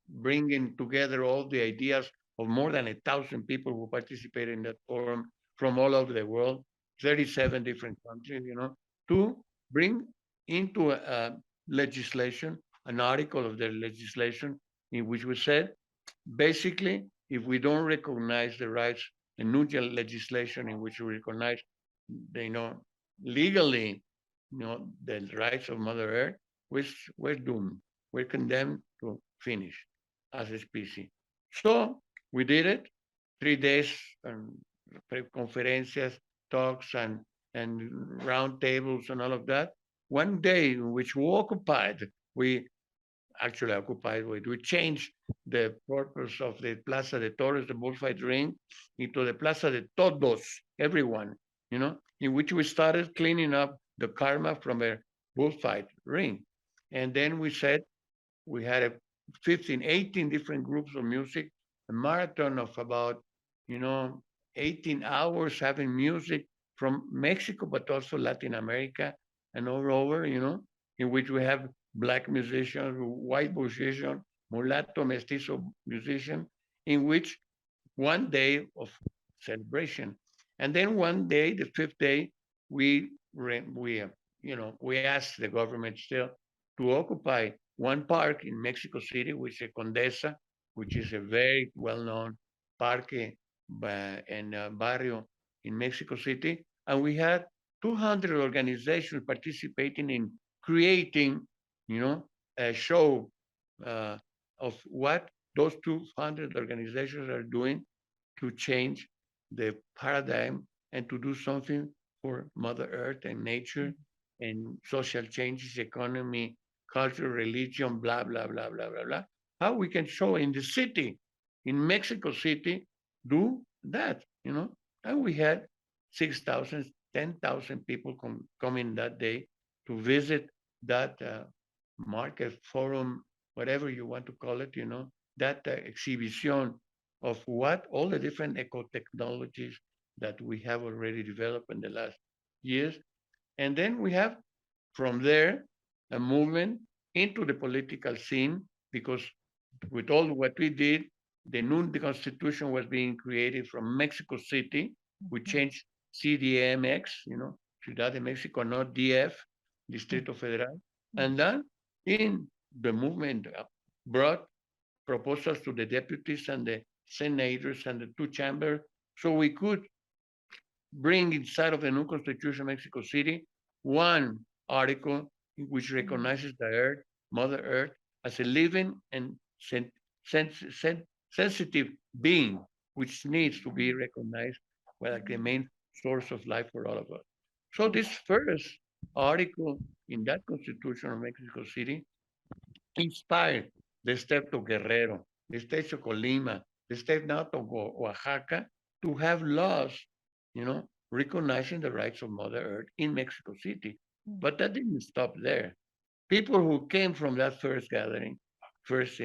bringing together all the ideas of more than 1,000 people who participated in that forum from all over the world, 37 different countries, you know, to bring into legislation, an article of the legislation in which we said, basically, if we don't recognize the rights, a new legislation in which we recognize you know, legally, you know, the rights of Mother Earth, we're doomed. We're condemned to finish as a species. So we did it. 3 days and conferencias, talks, and round tables and all of that. One day in which we occupied, we actually occupied, we changed the purpose of the Plaza de Toros, the bullfight ring, into the Plaza de Todos, everyone, you know, in which we started cleaning up the karma from a bullfight ring. And then we said we had a 15, 18 different groups of music, a marathon of about, you know, 18 hours having music from Mexico, but also Latin America and all over, you know, in which we have black musicians, white musicians, mulatto, mestizo musician, in which one day of celebration. And then one day, the fifth day, we asked the government still to occupy one park in Mexico City, which is Condesa, which is a very well-known parque and barrio in Mexico City. And we had 200 organizations participating in creating, you know, a show uh, of what those 200 organizations are doing to change the paradigm and to do something for Mother Earth and nature and social changes, economy, culture, religion, blah, blah, blah, blah, blah, blah. How we can show in the city, in Mexico City, do that, you know? And we had 6,000, 10,000 people coming that day to visit that market forum, whatever you want to call it, you know, that exhibition of what all the different eco technologies that we have already developed in the last years. And then we have from there a movement into the political scene because with all what we did, the new constitution was being created from Mexico City. We changed CDMX, you know, Ciudad de Mexico, not DF, Distrito Federal. And then in the movement brought proposals to the deputies and the senators and the two chambers so we could bring inside of the new constitution of Mexico City one article which recognizes the earth, Mother Earth, as a living and sensitive being, which needs to be recognized like the main source of life for all of us. So this first article in that constitution of Mexico City inspired the state of Guerrero, the state of Colima, the state now of Oaxaca to have laws, you know, recognizing the rights of Mother Earth in Mexico City. But that didn't stop there. People who came from that first gathering, first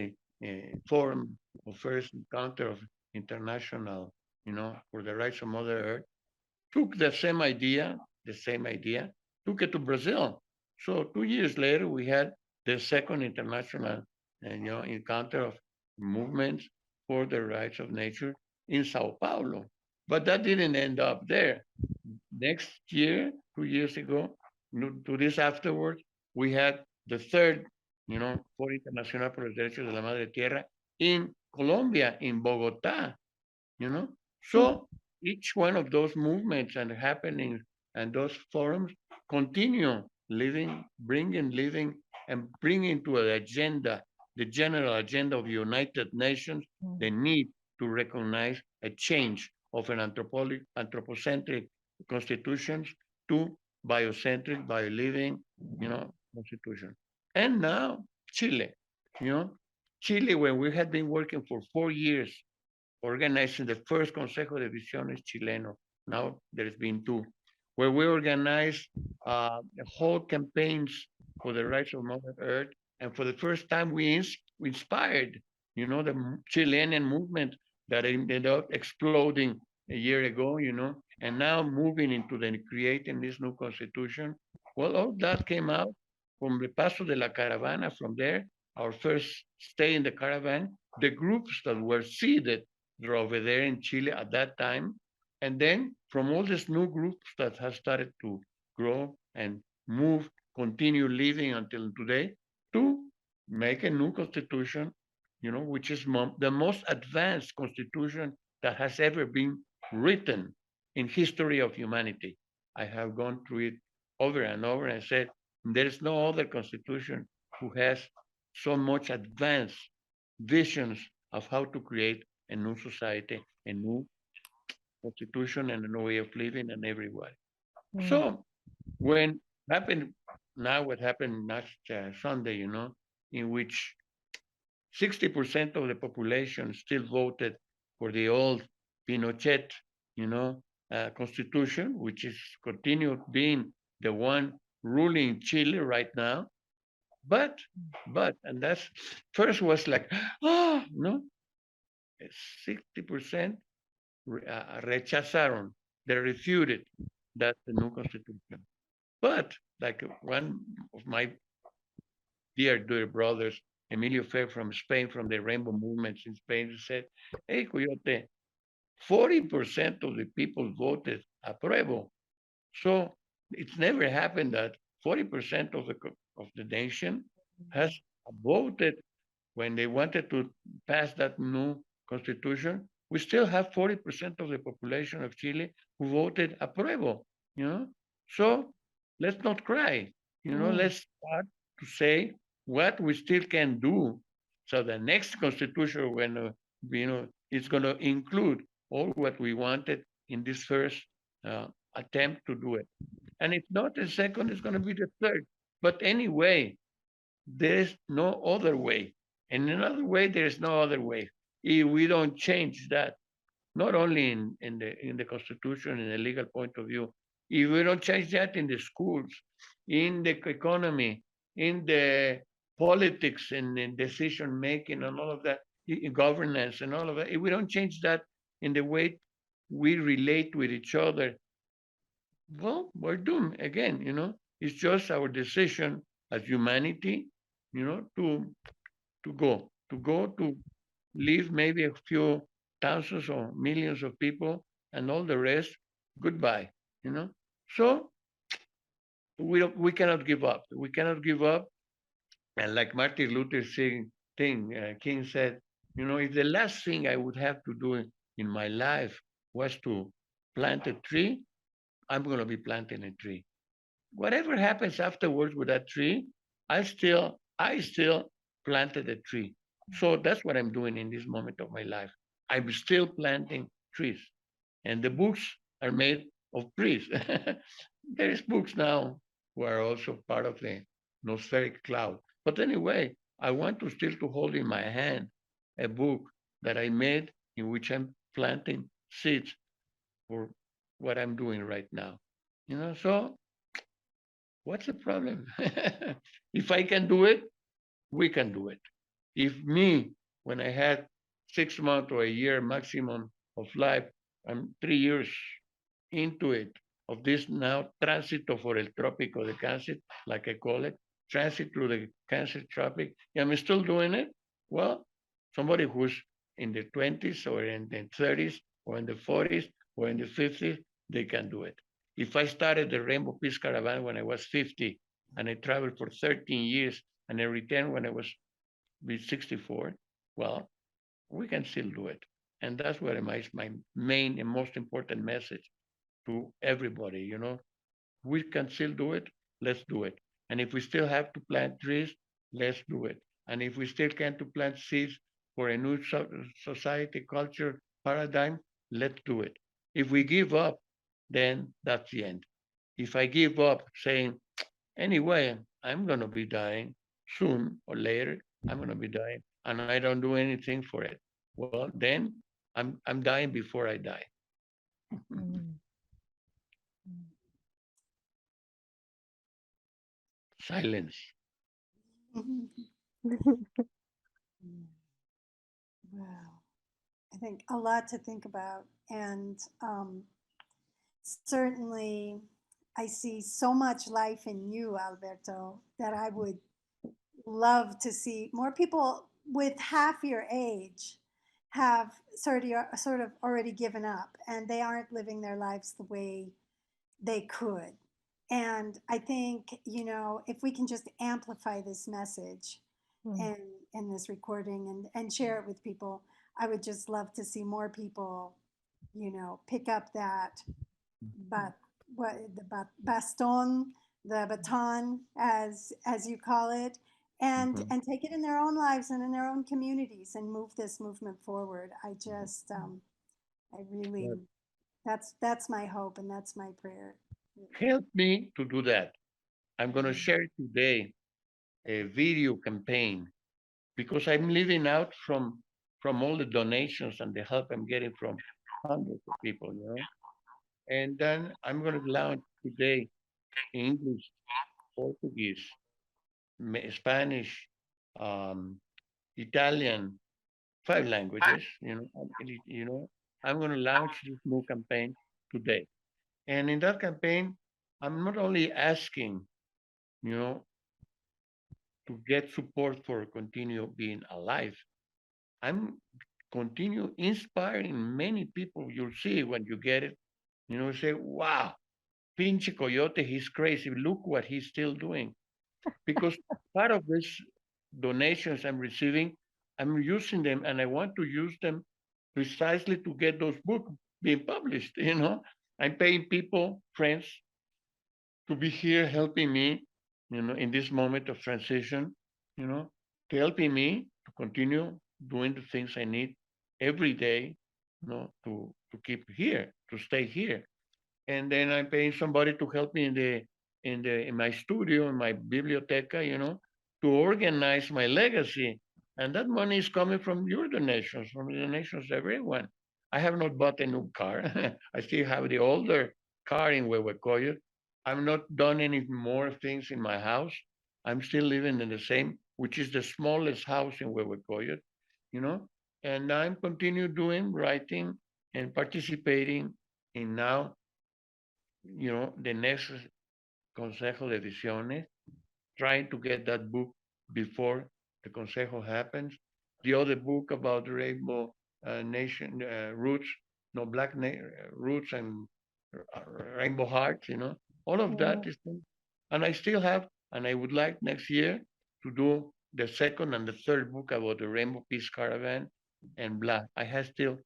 forum, or first encounter of international, you know, for the rights of Mother Earth, took the same idea, took it to Brazil. So 2 years later, we had the second international, encounter of movements for the rights of nature in Sao Paulo. But that didn't end up there. Next year, 2 years ago, to this afterwards, we had the third, Foro Internacional por los Derechos de la Madre Tierra in Colombia, in Bogota, So each one of those movements and happenings and those forums continue living and bringing to an agenda, the general agenda of the United Nations, the need to recognize a change of an anthropocentric constitutions to biocentric, bioliving, constitution. And now Chile, Chile, when we had been working for 4 years organizing the first Consejo de Visiones Chileno. Now there's been two, where we organized whole campaigns for the rights of Mother Earth. And for the first time, we inspired, the Chilean movement that ended up exploding a year ago, and now moving into creating this new constitution. Well, all that came out from the Paso de la Caravana. From there, our first stay in the caravan, the groups that were seated over there in Chile at that time. And then from all these new groups that have started to grow and move, continue living until today, to make a new constitution, which is the most advanced constitution that has ever been written in history of humanity. I have gone through it over and over and said, there's no other constitution who has so much advanced visions of how to create a new society, a new constitution, and a new way of living and everywhere. So when happened now, what happened last Sunday, in which 60% of the population still voted for the old Pinochet, constitution, which is continued being the one ruling Chile right now. But, and that's first was like, oh, no, 60% rechazaron, they refuted that the new constitution. But like one of my dear brothers, Emilio Fer from Spain, from the Rainbow Movements in Spain, said, hey, Coyote, 40% of the people voted apruebo. So it's never happened that 40% of the nation has voted when they wanted to pass that new constitution. We still have 40% of the population of Chile who voted apruebo, So let's not cry, let's start to say what we still can do. So the next constitution, when, it's going to include all what we wanted in this first attempt to do it. And if not the second, it's going to be the third. But anyway, there is no other way. And another way, there is no other way. If we don't change that, not only in the Constitution, in the legal point of view, if we don't change that in the schools, in the economy, in the politics and in decision making and all of that, in governance and all of that, if we don't change that in the way we relate with each other, well, we're doomed again, It's just our decision as humanity, to leave maybe a few thousands or millions of people and all the rest, goodbye, So we cannot give up. We cannot give up. And like Martin Luther King said, if the last thing I would have to do in my life was to plant a tree, I'm going to be planting a tree. Whatever happens afterwards with that tree, I still planted a tree. So that's what I'm doing in this moment of my life. I'm still planting trees. And the books are made of trees. There's books now who are also part of the nospheric cloud. But anyway, I want to still to hold in my hand a book that I made in which I'm planting seeds for what I'm doing right now. So what's the problem? If I can do it, we can do it. If me, when I had 6 months or a year maximum of life, I'm 3 years into it, of this now transito for el trópico de cáncer, like I call it, transit through the cancer tropic, and I'm still doing it. Well, somebody who's in the 20s or in the 30s or in the 40s or in the 50s, they can do it. If I started the Rainbow Peace Caravan when I was 50 and I traveled for 13 years and I returned when I was 64, well, we can still do it. And that's what my main and most important message to everybody, We can still do it, let's do it. And if we still have to plant trees, let's do it. And if we still can to plant seeds for a new society, culture, paradigm, let's do it. If we give up, then that's the end. If I give up saying, anyway, I'm going to be dying soon or later, I'm going to be dying, and I don't do anything for it, well, then I'm dying before I die. Silence. Wow. I think a lot to think about. And certainly, I see so much life in you, Alberto, that I would love to see more people with half your age have sort of already given up, and they aren't living their lives the way they could. And I think, if we can just amplify this message in this recording and share it with people, I would just love to see more people, pick up that, but what the baston, the baton, as you call it, and Mhm. and take it in their own lives and in their own communities and move this movement forward. I just, I really, But that's my hope and that's my prayer. help me to do that. I'm going to Mm. share today a video campaign because I'm living out from all the donations and the help I'm getting from hundreds of people, you know. And then I'm going to launch today English, Portuguese, Spanish, um, Italian, 5 languages. You know, I'm going to launch this new campaign today. And in that campaign, I'm not only asking, you know, to get support for continue being alive. I'm continue inspiring many people. You'll see when you get it. You know, say, wow, pinche Coyote, he's crazy. Look what he's still doing. Because part of this donations I'm receiving, I'm using them and I want to use them precisely to get those books being published. You know, I'm paying people, friends, to be here helping me, you know, in this moment of transition, you know, to helping me to continue doing the things I need every day, you know, to keep here, to stay here. And then I'm paying somebody to help me in my studio, in my biblioteca, you know, to organize my legacy. And that money is coming from your donations, from the donations of everyone. I have not bought a new car. I still have the older car in Huehuecoyot. I've not done any more things in my house. I'm still living in the same, which is the smallest house in Huehuecoyot, you know. And I'm continue doing writing and participating in now, you know, the next Consejo de Ediciones, trying to get that book before the Consejo happens. The other book about the Rainbow Nation roots, no roots and Rainbow Hearts, you know, all of that Mm. is, and I still have, and I would like next year to do the second and the third book about the Rainbow Peace Caravan and blah. I have still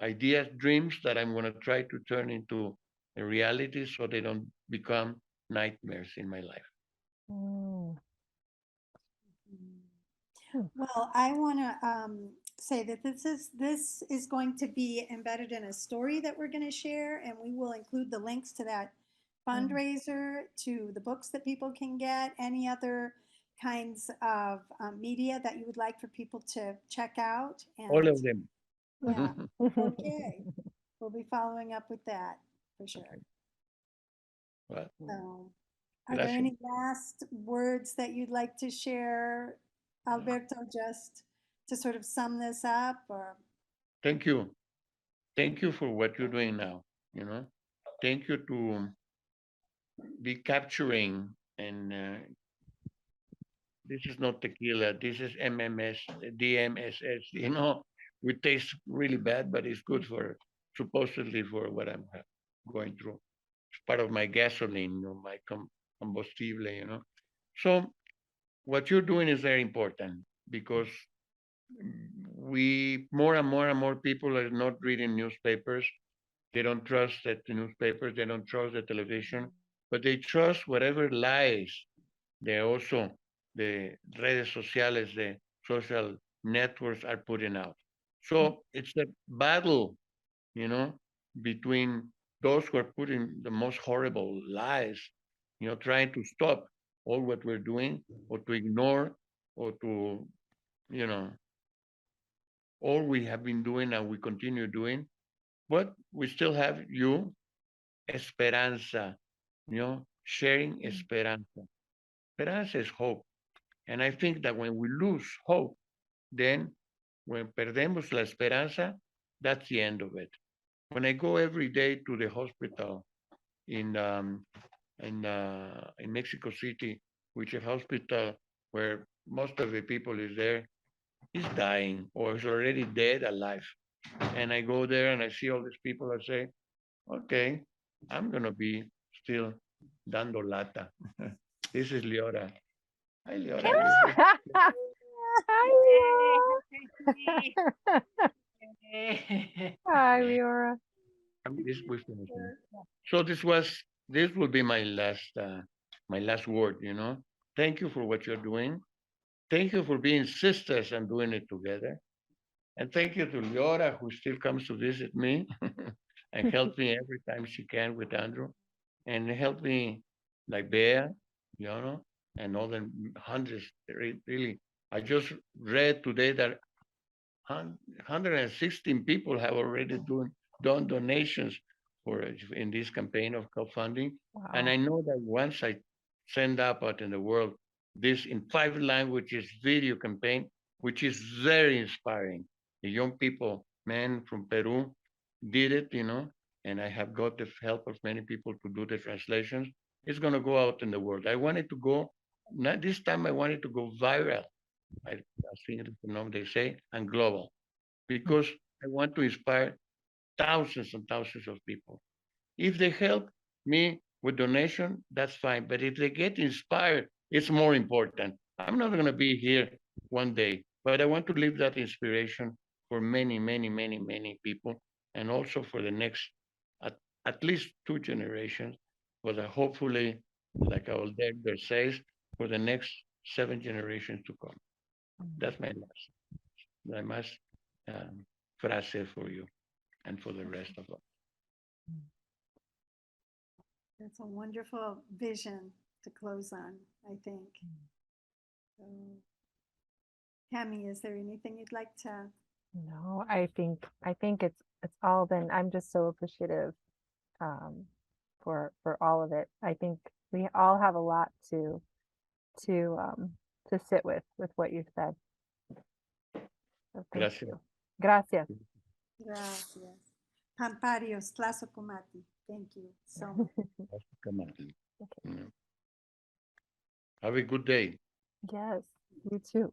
ideas, dreams that I'm going to try to turn into a reality so they don't become nightmares in my life. Mm. Well, I want to say that this is going to be embedded in a story that we're going to share, and we will include the links to that Mm. fundraiser, to the books that people can get, any other kinds of media that you would like for people to check out. All And of them. yeah, okay, we'll be following up with that for sure. Okay. Well, So, are there gracias. any last words that you'd like to share, Alberto, just to sort of sum this up? Or Thank you. Thank you for what you're doing now. You know, thank you to be capturing and this is not tequila. This is MMS, DMSS. You know, it tastes really bad, but it's good for supposedly for what I'm going through. It's part of my gasoline, you know, my combustible. You know, so what you're doing is very important because we more and more people are not reading newspapers. They don't trust the newspapers. They don't trust the television, but they trust whatever lies they also the redes sociales, the social networks are putting out. So it's a battle, you know, between those who are putting the most horrible lies, you know, trying to stop all what we're doing or to ignore or to, you know, all we have been doing and we continue doing. But we still have you, Esperanza, you know, sharing Esperanza. Esperanza is hope. And I think that when we lose hope, then when perdemos la esperanza, that's the end of it. When I go every day to the hospital in in Mexico City, which is a hospital where most of the people is there, is dying or is already dead alive. And I go there and I see all these people. I say, okay, I'm gonna be still dando lata. This is Leora. Hi, Leora. This is Hi, Leora. Hi, Leora. This we finished. So this will be my last word. You know, thank you for what you're doing. Thank you for being sisters and doing it together. And thank you to Leora, who still comes to visit me and helps me every time she can with Andrew, and help me like Bea, you know, and all the hundreds. Really, I just read today that 116 people have already done donations for in this campaign of crowdfunding. And Wow. I know that once I send out in the world this in 5 languages video campaign, which is very inspiring. The young people, men from Peru, did it, you know, and I have got the help of many people to do the translations. It's going to go out in the world. I wanted to go, not this time, I wanted to go viral. I think it's the name they say, and global, because I want to inspire thousands and thousands of people. If they help me with donation, that's fine. But if they get inspired, it's more important. I'm not going to be here one day, but I want to leave that inspiration for many, many, many, many people, and also for the next at least 2 generations, but hopefully, like our elder says, for the next 7 generations to come. That's my last frase for you and for the rest of us. That's a wonderful vision to close on, I think. So, Tami, is there anything you'd like to? No, I think it's all been, I'm just so appreciative for all of it. I think we all have a lot to sit with what you've said. So thank Gracias. you. Gracias. Gracias. Pamparios, Tlazokomati. Thank you so much. Come on. Have a good day. Yes, you too.